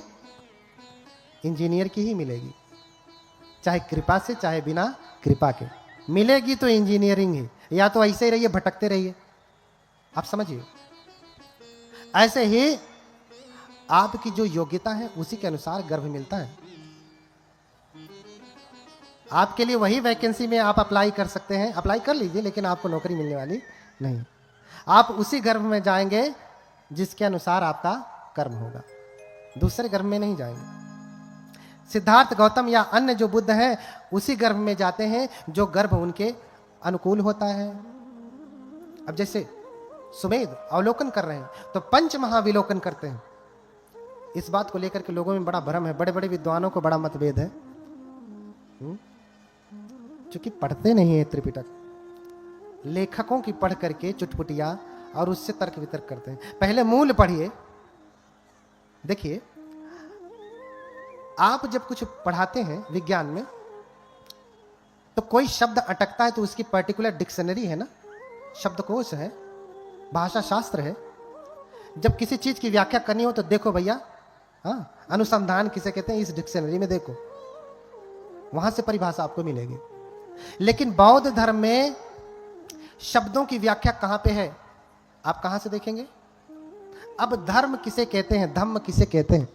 इंजीनियर की ही मिलेगी। चाहे कृपा से, चाहे बिना कृपा के मिलेगी, तो इंजीनियरिंग ही। या तो ऐसे ही रहिए, भटकते रहिए। आप समझिए, ऐसे ही आपकी जो योग्यता है उसी के अनुसार गर्भ मिलता है। आपके लिए वही वैकेंसी में आप अप्लाई कर सकते हैं, अप्लाई कर लीजिए, लेकिन आपको नौकरी मिलने वाली नहीं। आप उसी गर्भ में जाएंगे जिसके अनुसार आपका कर्म होगा, दूसरे गर्भ में नहीं जाएंगे। सिद्धार्थ गौतम या अन्य जो बुद्ध हैं उसी गर्भ में जाते हैं जो गर्भ उनके अनुकूल होता है। अब जैसे सुमेध अवलोकन कर रहे हैं तो पंच महाविलोकन करते हैं। इस बात को लेकर के लोगों में बड़ा भ्रम है, बड़े बड़े विद्वानों को बड़ा मतभेद है, क्योंकि पढ़ते नहीं है त्रिपिटक। लेखकों की पढ़ करके चुटपुटिया और उससे तर्क वितर्क करते हैं। पहले मूल पढ़िए। देखिए, आप जब कुछ पढ़ाते हैं विज्ञान में, तो कोई शब्द अटकता है तो उसकी पर्टिकुलर डिक्शनरी है ना, शब्दकोश है, भाषा शास्त्र है। जब किसी चीज की व्याख्या करनी हो तो देखो भैया, हाँ, अनुसंधान किसे कहते हैं, इस डिक्शनरी में देखो, वहां से परिभाषा आपको मिलेगी। लेकिन बौद्ध धर्म में शब्दों की व्याख्या कहां पे है, आप कहां से देखेंगे? अब धर्म किसे कहते हैं, धम्म किसे कहते हैं,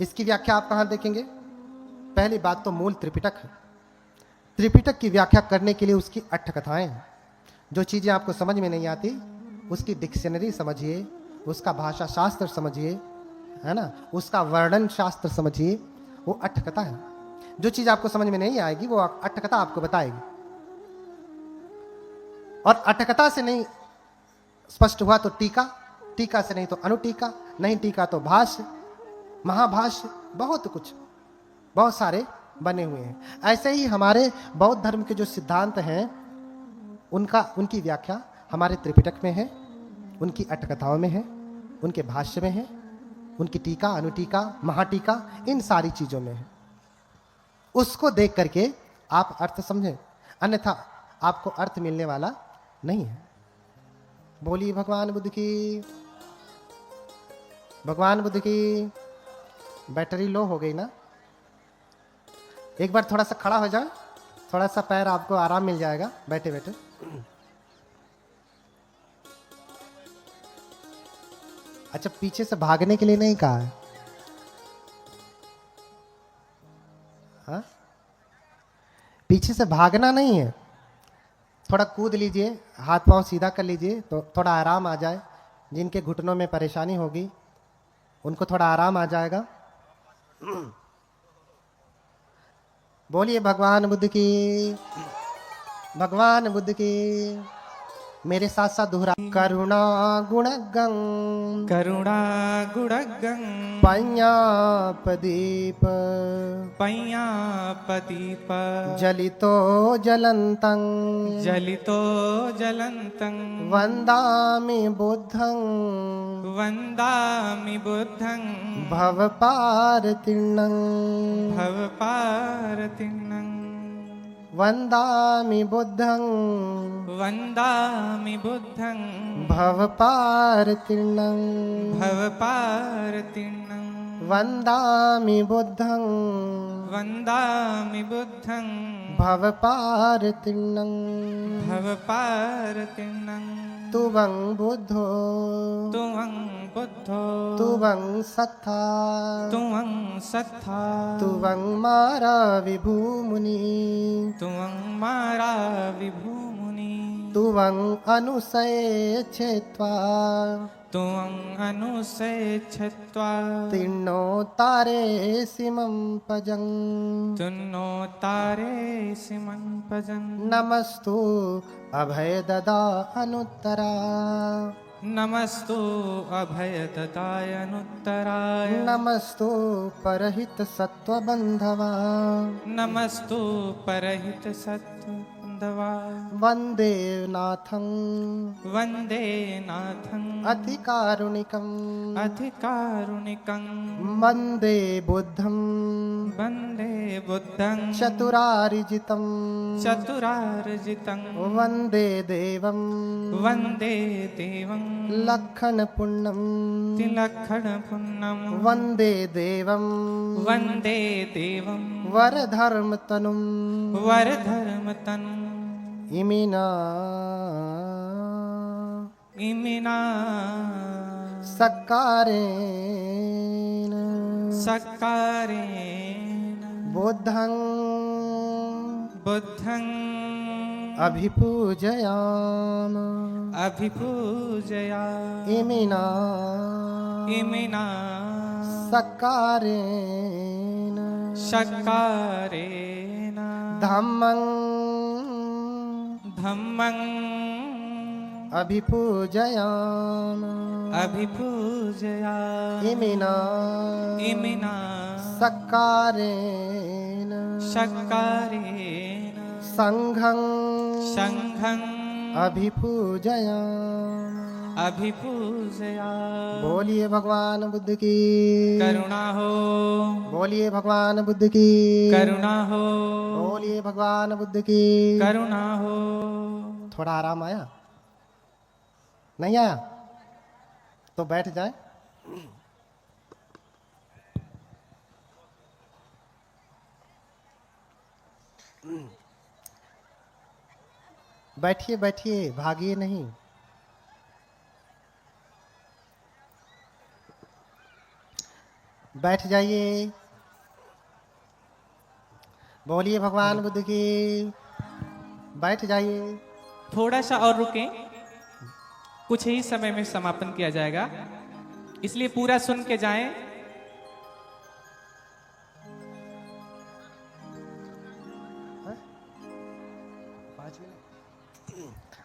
इसकी व्याख्या आप कहां देखेंगे? पहली बात तो मूल त्रिपिटक है। त्रिपिटक की व्याख्या करने के लिए उसकी 8 कथाएं हैं। जो चीजें आपको समझ में नहीं आती उसकी डिक्शनरी समझिए, उसका भाषा शास्त्र समझिए, है ना, उसका वर्णन शास्त्र समझिए, वो 8 कथा है। जो चीज आपको समझ में नहीं आएगी वो 8 कथा आपको बताएगी। और 8 कथा से नहीं स्पष्ट हुआ तो टीका, टीका से नहीं तो अनुटीका, नहीं टीका तो भाष्य, महाभाष्य, बहुत कुछ, बहुत सारे बने हुए हैं। ऐसे ही हमारे बौद्ध धर्म के जो सिद्धांत हैं उनकी व्याख्या हमारे त्रिपिटक में है, उनकी 8 कथाओं में है, उनके भाष्य में है, उनकी टीका, अनुटीका, महाटीका, इन सारी चीजों में है। उसको देख करके आप अर्थ समझें, अन्यथा आपको अर्थ मिलने वाला नहीं है। बोलिए भगवान बुद्ध की, भगवान बुद्ध की। बैटरी लो हो गई ना, एक बार थोड़ा सा खड़ा हो जाए, थोड़ा सा पैर आपको आराम मिल जाएगा बैठे बैठे। अच्छा, पीछे से भागने के लिए नहीं कहा है, हाँ? पीछे से भागना नहीं है, थोड़ा कूद लीजिए, हाथ पांव सीधा कर लीजिए तो थोड़ा आराम आ जाए। जिनके घुटनों में परेशानी होगी उनको थोड़ा आराम आ जाएगा। बोलिए भगवान बुद्ध की, भगवान बुद्ध की। मेरे साथ साथ दोहरा, करुणा गुणगं, करुणा गुणगं, पय्यापदीप, पय्यापदीप, जलितो जलन्तं, जलितो जलन्तं, वन्दामि बुद्धं, वन्दामि बुद्धं, भवपारतीर्णं, भवपारतीर्णं, वन्दामि बुद्धं, वन्दामि बुद्धं, भवपारतीर्णं, भवपारतीर्णं, वन्दामि बुद्धं, वन्दामि बुद्धं, भवपारतीर्णं, भवपारतीर्णं, तुवं बुद्धो, तुवं बुद्धो, तुवं सत्था, तुवं सत्था, तुवं मारा विभूमुनि, तुवं मारा विभूमुनि, तुवं अनुसये छेत्वा, तुवं अनुसेच्छत्वा, तीर्णो तारे सिमं पजं, तुन्नो तारे सिमं पजं, नमस्तु अभय ददा अनुत्तरा, नमस्तु अभयददाय अनुत्तराय, नमस्तु परहित सत्वबंधवा, नमस्तु परहित सत्व बान्धवा वन्दे नाथं वन्दे नाथं अतिकारुणिकम् अधिकारुणिकं वन्दे बुद्धं वन्दे बुद्धं चतुरार्जितं चतुरार्जितं वन्दे देवं वन्दे देवं लक्षणपुण्यं तिलक्षणपुण्यं वन्दे देवं वन्दे देवं वरधर्मतनुं वरधर्मतनुं इमिना इमिना सकारेण सकारेण बुद्धं बुद्धं अभिपूजयाम अभिपूजया इमिना इमिना सकारेण शकारेण धम्मं धम्मं अभिपूजयाम अभिपूजया इमिना इमिना सकारेण शकारेण संघं संघं अभिपूजयाम अभिपूजया बोलिए भगवान बुद्ध की करुणा हो बोलिए भगवान बुद्ध की करुणा हो बोलिए भगवान बुद्ध की करुणा हो। थोड़ा आराम आया नहीं आया तो बैठ जाए। बैठिए बैठिए भागिए नहीं। बैठ जाइए। बोलिए भगवान बुद्ध की। बैठ जाइए। थोड़ा सा और रुकें, कुछ ही समय में समापन किया जाएगा, इसलिए पूरा सुन के जाएं।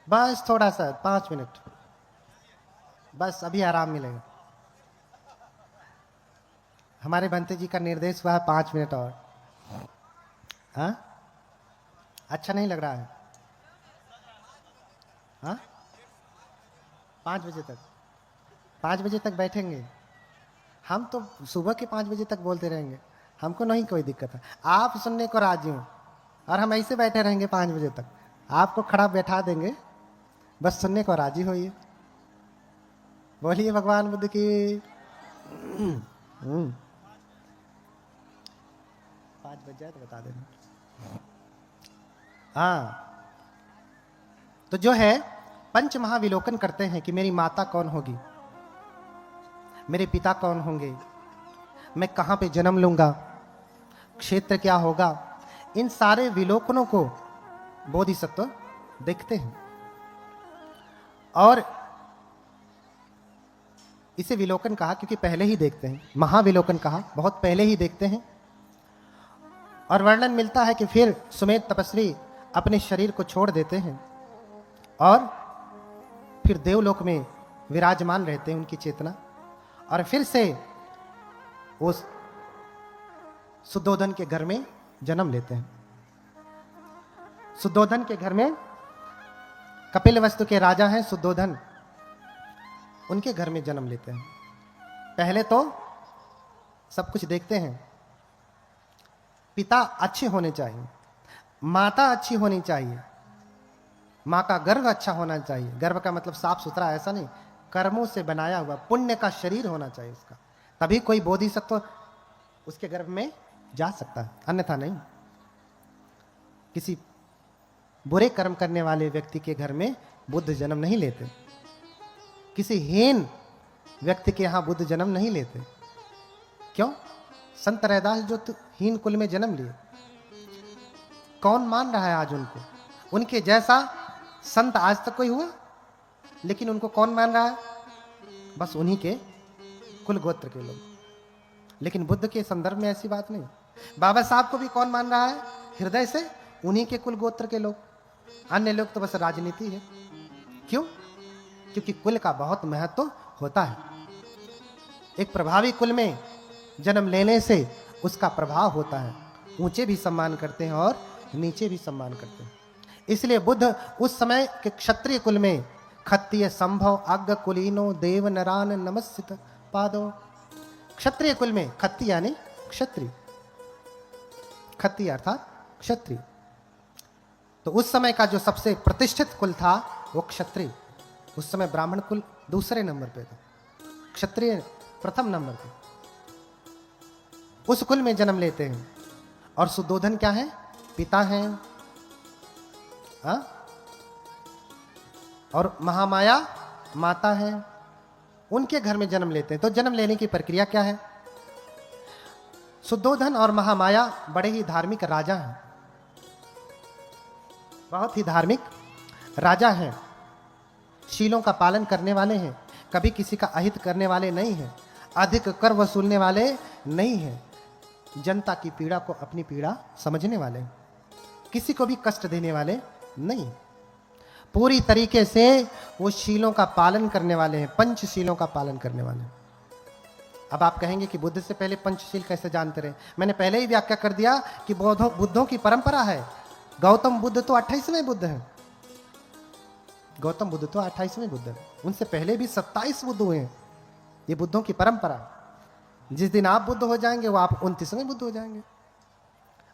बस थोड़ा सा 5 मिनट, बस अभी आराम मिलेगा। हमारे भंते जी का निर्देश हुआ है 5 मिनट और। हाँ, अच्छा नहीं लग रहा है? हाँ, 5 बजे तक, 5 बजे तक बैठेंगे हम तो। सुबह के 5 बजे तक बोलते रहेंगे, हमको नहीं कोई दिक्कत है। आप सुनने को राजी हो और हम ऐसे बैठे रहेंगे 5 बजे तक, आपको खड़ा बैठा देंगे, बस सुनने को राजी होइए। बोलिए भगवान बुद्ध की। 5 बज जाए तो बता देना। हाँ, तो जो है पंच महाविलोकन करते हैं कि मेरी माता कौन होगी, मेरे पिता कौन होंगे, मैं कहाँ पे जन्म लूंगा, क्षेत्र क्या होगा। इन सारे विलोकनों को बोधिसत्व देखते हैं और इसे विलोकन कहा क्योंकि पहले ही देखते हैं। महाविलोकन कहा बहुत पहले ही देखते हैं। और वर्णन मिलता है कि फिर सुमेध तपस्वी अपने शरीर को छोड़ देते हैं और फिर देवलोक में विराजमान रहते हैं उनकी चेतना, और फिर से उस सुद्धोधन के घर में जन्म लेते हैं। सुद्धोधन के घर में कपिलवस्तु के राजा हैं सुद्धोधन, उनके घर में जन्म लेते हैं। पहले तो सब कुछ देखते हैं। पिता अच्छे होने चाहिए, माता अच्छी होनी चाहिए, माँ का गर्भ अच्छा होना चाहिए। गर्भ का मतलब साफ सुथरा, ऐसा नहीं, कर्मों से बनाया हुआ पुण्य का शरीर होना चाहिए उसका, तभी कोई बोधिसत्व उसके गर्भ में जा सकता है, अन्यथा नहीं। किसी बुरे कर्म करने वाले व्यक्ति के घर में बुद्ध जन्म नहीं लेते, किसी हीन व्यक्ति के यहां बुद्ध जन्म नहीं लेते। क्यों? संत रैदास जो हीन कुल में जन्म लिए, कौन मान रहा है आज उनको? उनके जैसा संत आज तक कोई हुआ? लेकिन उनको कौन मान रहा है? बस उन्हीं के कुल गोत्र के लोग। लेकिन बुद्ध के संदर्भ में ऐसी बात नहीं। बाबा साहब को भी कौन मान रहा है? हृदय से उन्हीं के कुल गोत्र के लोग। अन्य लोग तो बस राजनीति है। क्यों? क्योंकि कुल का बहुत महत्व होता है। एक प्रभावी कुल में जन्म लेने से उसका प्रभाव होता है। ऊंचे भी सम्मान करते हैं और नीचे भी सम्मान करते हैं। इसलिए बुद्ध उस समय के क्षत्रिय कुल में खत्तीय संभव अग्ग कुलीनो देव नरान नमस्सित पादो। क्षत्रिय कुल में खत्ती यानी क्षत्रिय, खत्ती अर्थात क्षत्रिय। तो उस समय का जो सबसे प्रतिष्ठित कुल था वो क्षत्रिय। उस समय ब्राह्मण कुल दूसरे नंबर पे था, क्षत्रिय प्रथम नंबर पे। उस कुल में जन्म लेते हैं। और सुद्धोधन क्या है? पिता हैं। हा? और महामाया माता है। उनके घर में जन्म लेते हैं। तो जन्म लेने की प्रक्रिया क्या है? सुद्धोधन और महामाया बड़े ही धार्मिक राजा हैं, बहुत ही धार्मिक राजा हैं, शीलों का पालन करने वाले हैं, कभी किसी का अहित करने वाले नहीं हैं, अधिक कर वसूलने वाले नहीं हैं, जनता की पीड़ा को अपनी पीड़ा समझने वाले, किसी को भी कष्ट देने वाले नहीं, पूरी तरीके से वो शीलों का पालन करने वाले हैं, पंचशीलों का पालन करने वाले हैं। अब आप कहेंगे कि बुद्ध से पहले पंचशील कैसे जानते रहे? मैंने पहले ही व्याख्या कर दिया कि बुद्धों की परंपरा है। गौतम बुद्ध तो 28वें बुद्ध हैं। गौतम बुद्ध तो 28वें बुद्ध हैं। उनसे पहले भी 27 बुद्ध हुए हैं। ये बुद्धों की परंपरा। जिस दिन आप बुद्ध हो जाएंगे वो आप 29वें बुद्ध हो जाएंगे।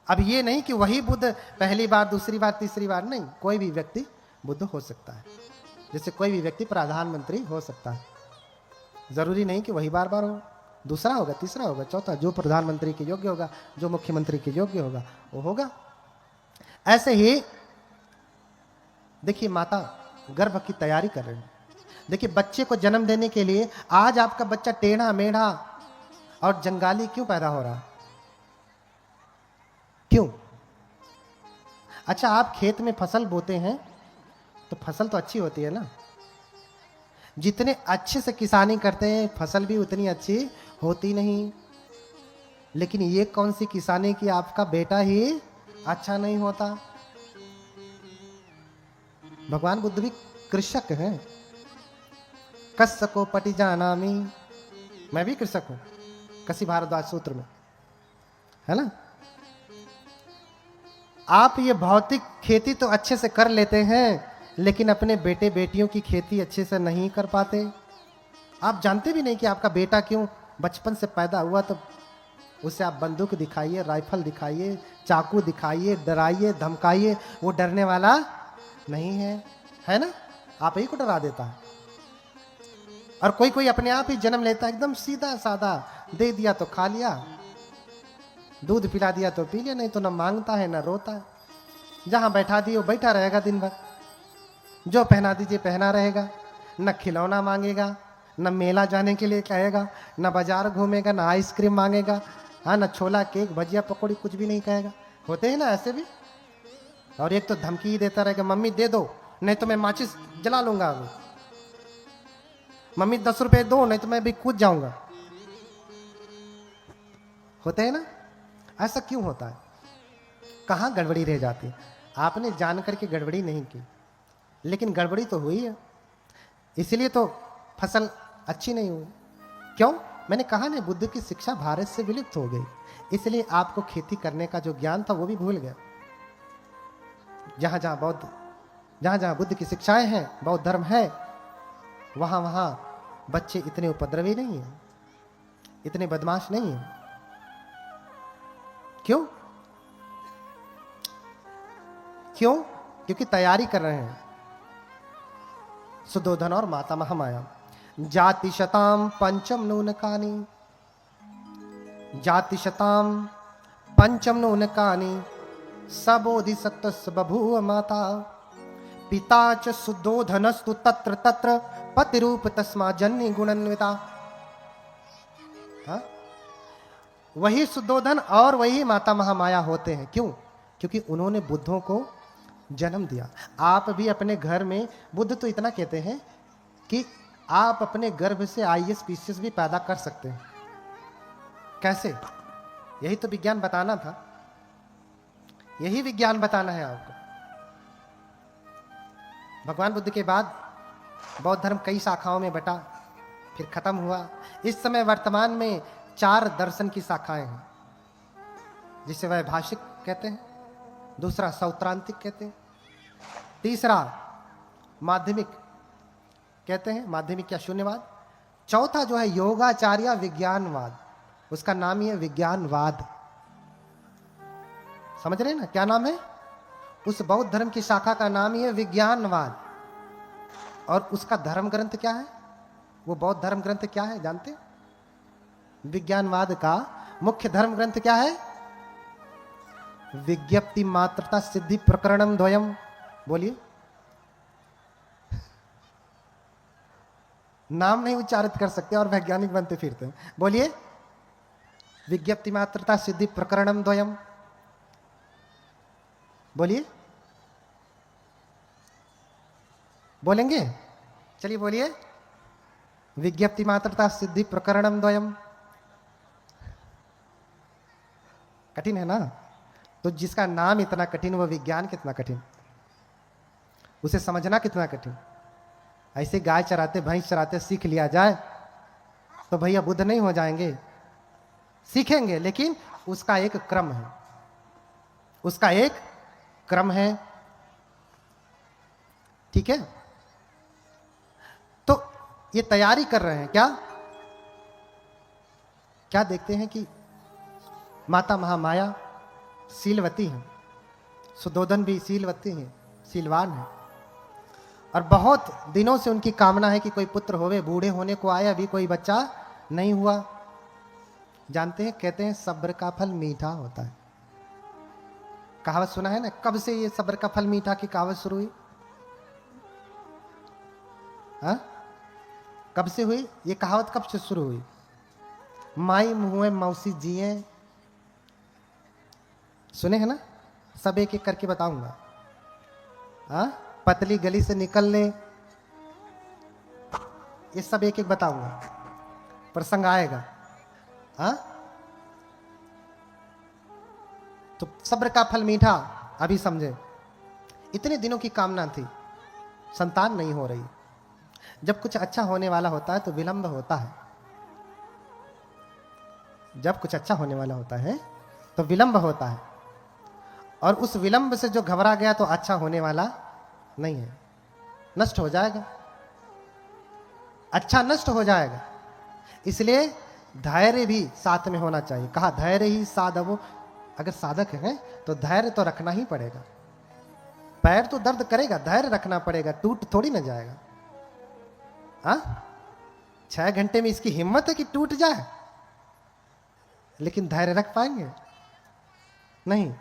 अब ये नहीं कि वही बुद्ध पहली बार, दूसरी बार, तीसरी बार, नहीं, कोई भी व्यक्ति बुद्ध हो सकता है। जैसे कोई भी व्यक्ति प्रधानमंत्री हो सकता है। जरूरी नहीं कि वही बार बार हो, दूसरा होगा, तीसरा होगा, चौथा, जो प्रधानमंत्री के योग्य होगा, जो मुख्यमंत्री के योग्य होगा वो होगा। ऐसे ही देखिए, माता गर्भ की तैयारी कर रही है। देखिए, बच्चे को जन्म देने के लिए आज आपका बच्चा टेढ़ा मेढ़ा और जंगाली क्यों पैदा हो रहा है? क्यों? अच्छा, आप खेत में फसल बोते हैं तो फसल तो अच्छी होती है ना। जितने अच्छे से किसानी करते हैं फसल भी उतनी अच्छी होती नहीं। लेकिन ये कौन सी किसानी की आपका बेटा ही अच्छा नहीं होता? भगवान बुद्ध भी कृषक हैं। कस्सको पटि जानामि, मैं भी कृषक हूं, कसी भारद्वाज सूत्र में है ना। आप ये भौतिक खेती तो अच्छे से कर लेते हैं, लेकिन अपने बेटे बेटियों की खेती अच्छे से नहीं कर पाते। आप जानते भी नहीं कि आपका बेटा क्यों बचपन से पैदा हुआ, तो उसे आप बंदूक दिखाइए, राइफल दिखाइए, चाकू दिखाइए, डराइए, धमकाइए, वो डरने वाला नहीं है ना। आप ही को डरा देता है। और कोई कोई अपने आप ही जन्म लेता है, एकदम सीधा साधा, दे दिया तो खा लिया, दूध पिला दिया तो पी लिया, नहीं तो ना मांगता है ना रोता है। जहां बैठा दिए वो बैठा रहेगा दिन भर, जो पहना दीजिए पहना रहेगा, न खिलौना मांगेगा, न मेला जाने के लिए कहेगा, न बाजार घूमेगा, न आइसक्रीम मांगेगा, हाँ, न छोला केक भजिया पकौड़ी, कुछ भी नहीं कहेगा। होते हैं ना ऐसे भी। और एक तो धमकी ही देता रहेगा, मम्मी दे दो नहीं तो मैं माचिस जला लूंगा, अभी मम्मी 10 रुपए दो नहीं तो मैं भी कूद जाऊंगा। होते हैं ना। ऐसा क्यों होता है? कहां गड़बड़ी रह जाती है? आपने जान करके गड़बड़ी नहीं की, लेकिन गड़बड़ी तो हुई है, इसलिए तो फसल अच्छी नहीं हुई। क्यों? मैंने कहा ना, बुद्ध की शिक्षा भारत से विलुप्त हो गई, इसलिए आपको खेती करने का जो ज्ञान था वो भी भूल गया। जहां जहां बुद्ध की शिक्षाएं हैं, बौद्ध धर्म है, वहां वहां बच्चे इतने उपद्रवी नहीं है, इतने बदमाश नहीं है। क्यों? क्योंकि तैयारी कर रहे हैं। सुद्धोधन और माता महामाया। जाति शताम पंचम नूनकानी, जाति शताम पंचम नूनकानी, सबोधि सत्तस बभूव माता, पिता च सुद्धोधनस्तु तत्र तत्र पतिरूप तस्मा जन्य गुणान्विता। हाँ? वही सुद्धोधन और वही माता महामाया होते हैं। क्यों? क्योंकि उन्होंने बुद्धों को जन्म दिया। आप भी अपने घर में, बुद्ध तो इतना कहते हैं कि आप अपने गर्भ से आईएएस पीसीएस भी पैदा कर सकते हैं। कैसे? यही तो विज्ञान बताना था, यही विज्ञान बताना है आपको। भगवान बुद्ध के बाद बौद्ध धर्म कई शाखाओं में बटा, फिर खत्म हुआ। इस समय वर्तमान में 4 दर्शन की शाखाएं हैं, जिसे वैभाषिक कहते हैं, दूसरा सौत्रांतिक कहते हैं, तीसरा माध्यमिक कहते हैं, माध्यमिक या शून्यवाद। चौथा जो है योगाचार्य विज्ञानवाद, उसका नाम ही है विज्ञानवाद। समझ रहे हैं ना क्या नाम है? उस बौद्ध धर्म की शाखा का नाम ही है विज्ञानवाद। और उसका धर्म ग्रंथ क्या है? वो बौद्ध धर्म ग्रंथ क्या है जानते हैं? विज्ञानवाद का मुख्य धर्म ग्रंथ क्या है? विज्ञप्ति मात्रता सिद्धि प्रकरणम द्वयम। बोलिए, नाम नहीं उच्चारित कर सकते और वैज्ञानिक बनते फिरते हैं। बोलिए, विज्ञप्ति मात्रता सिद्धि प्रकरणम द्वयम। बोलिए, बोलेंगे? चलिए बोलिए, विज्ञप्ति मात्रता सिद्धि प्रकरणम द्वयम। कठिन है ना? तो जिसका नाम इतना कठिन, वो विज्ञान कितना कठिन, उसे समझना कितना कठिन। ऐसे गाय चराते भैंस चराते सीख लिया जाए तो भैया बुद्ध नहीं हो जाएंगे। सीखेंगे, लेकिन उसका एक क्रम है, उसका एक क्रम है। ठीक है? तो ये तैयारी कर रहे हैं। क्या क्या देखते हैं कि माता महामाया शीलवती हैं, सुदोधन भी शीलवती हैं, शीलवान है, और बहुत दिनों से उनकी कामना है कि कोई पुत्र होवे। बूढ़े होने को आए, अभी कोई बच्चा नहीं हुआ। जानते हैं, कहते हैं सब्र का फल मीठा होता है। कहावत सुना है ना? कब से ये सब्र का फल मीठा की कहावत शुरू हुई? हाँ, कब से हुई ये कहावत? कब से शुरू हुई? माई मुँह मौसी जिए, सुने हैं ना? सब एक एक करके बताऊंगा। हाँ, पतली गली से निकलने, ये सब एक एक बताऊंगा, प्रसंग आएगा। हाँ, तो सब्र का फल मीठा। अभी समझे, इतने दिनों की कामना थी, संतान नहीं हो रही। जब कुछ अच्छा होने वाला होता है तो विलंब होता है। जब कुछ अच्छा होने वाला होता है तो विलंब होता है, और उस विलंब से जो घबरा गया तो अच्छा होने वाला नहीं है, नष्ट हो जाएगा, अच्छा नष्ट हो जाएगा। इसलिए धैर्य भी साथ में होना चाहिए। कहा धैर्य ही साधवो। अगर साधक है तो धैर्य तो रखना ही पड़ेगा। पैर तो दर्द करेगा, धैर्य रखना पड़ेगा, टूट थोड़ी ना जाएगा। हाँ, 6 घंटे में इसकी हिम्मत है कि टूट जाए, लेकिन धैर्य रख पाएंगे? नहीं।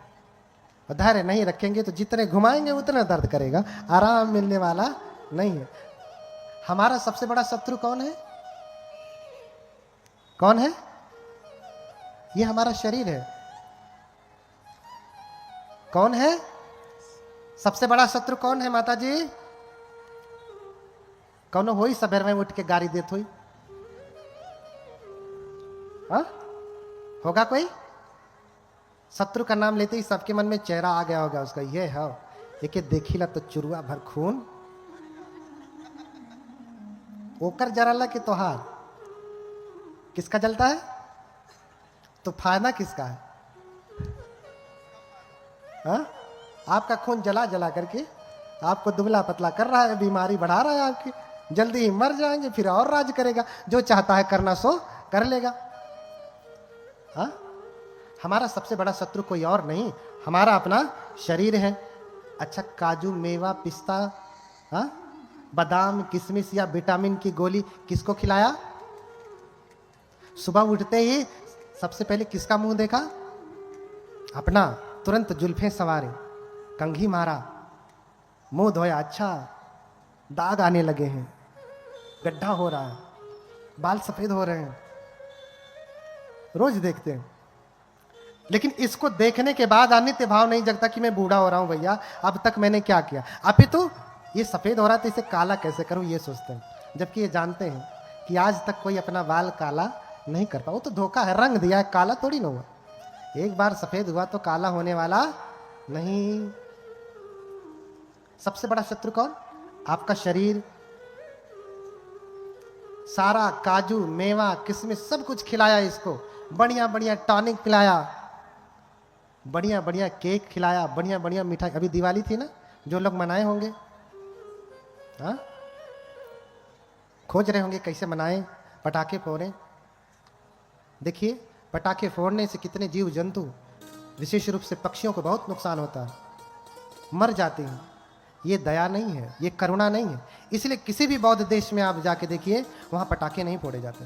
और धैर्य नहीं रखेंगे तो जितने घुमाएंगे उतना दर्द करेगा, आराम मिलने वाला नहीं है। हमारा सबसे बड़ा शत्रु कौन है? कौन है? ये हमारा शरीर है। कौन है सबसे बड़ा शत्रु? कौन है माता जी? कौन हो सवेर में उठ के गाड़ी देत हुई? हाँ, होगा कोई? शत्रु का नाम लेते ही सबके मन में चेहरा आ गया होगा उसका। ये है एक देखिला तो चुरुआ भर खून, ओकर जराला के तोहार किसका जलता है? तो फायदा किसका है? हाँ? आपका खून जला जला करके आपको दुबला पतला कर रहा है, बीमारी बढ़ा रहा है आपकी। जल्दी ही मर जाएंगे, फिर और राज करेगा। जो चाहता है करना सो कर लेगा। हाँ, हमारा सबसे बड़ा शत्रु कोई और नहीं, हमारा अपना शरीर है। अच्छा, काजू मेवा पिस्ता, हाँ, बादाम किशमिश या विटामिन की गोली किसको खिलाया? सुबह उठते ही सबसे पहले किसका मुंह देखा? अपना। तुरंत जुल्फें संवारे, कंघी मारा, मुंह धोया। अच्छा, दाग आने लगे हैं, गड्ढा हो रहा है, बाल सफेद हो रहे हैं, रोज देखते हैं। लेकिन इसको देखने के बाद अनित्य भाव नहीं जगता कि मैं बूढ़ा हो रहा हूं भैया, अब तक मैंने क्या किया। अपितु ये सफेद हो रहा है तो इसे काला कैसे करूं, ये सोचते हैं। जबकि ये जानते हैं कि आज तक कोई अपना बाल काला नहीं कर पाया। वो तो धोखा है, रंग दिया है, काला थोड़ी ना हुआ। एक बार सफेद हुआ तो काला होने वाला नहीं। सबसे बड़ा शत्रु कौन? आपका शरीर। सारा काजू मेवा किशमिश सब कुछ खिलाया इसको, बढ़िया बढ़िया टॉनिक पिलाया, बढ़िया बढ़िया केक खिलाया, बढ़िया बढ़िया मिठाई। अभी दिवाली थी ना, जो लोग मनाए होंगे, हाँ, खोज रहे होंगे कैसे मनाएं, पटाखे फोड़ें। देखिए पटाखे फोड़ने से कितने जीव जंतु, विशेष रूप से पक्षियों को बहुत नुकसान होता है, मर जाते हैं। ये दया नहीं है, ये करुणा नहीं है। इसलिए किसी भी बौद्ध देश में आप जाके देखिए, वहां पटाखे नहीं फोड़े जाते।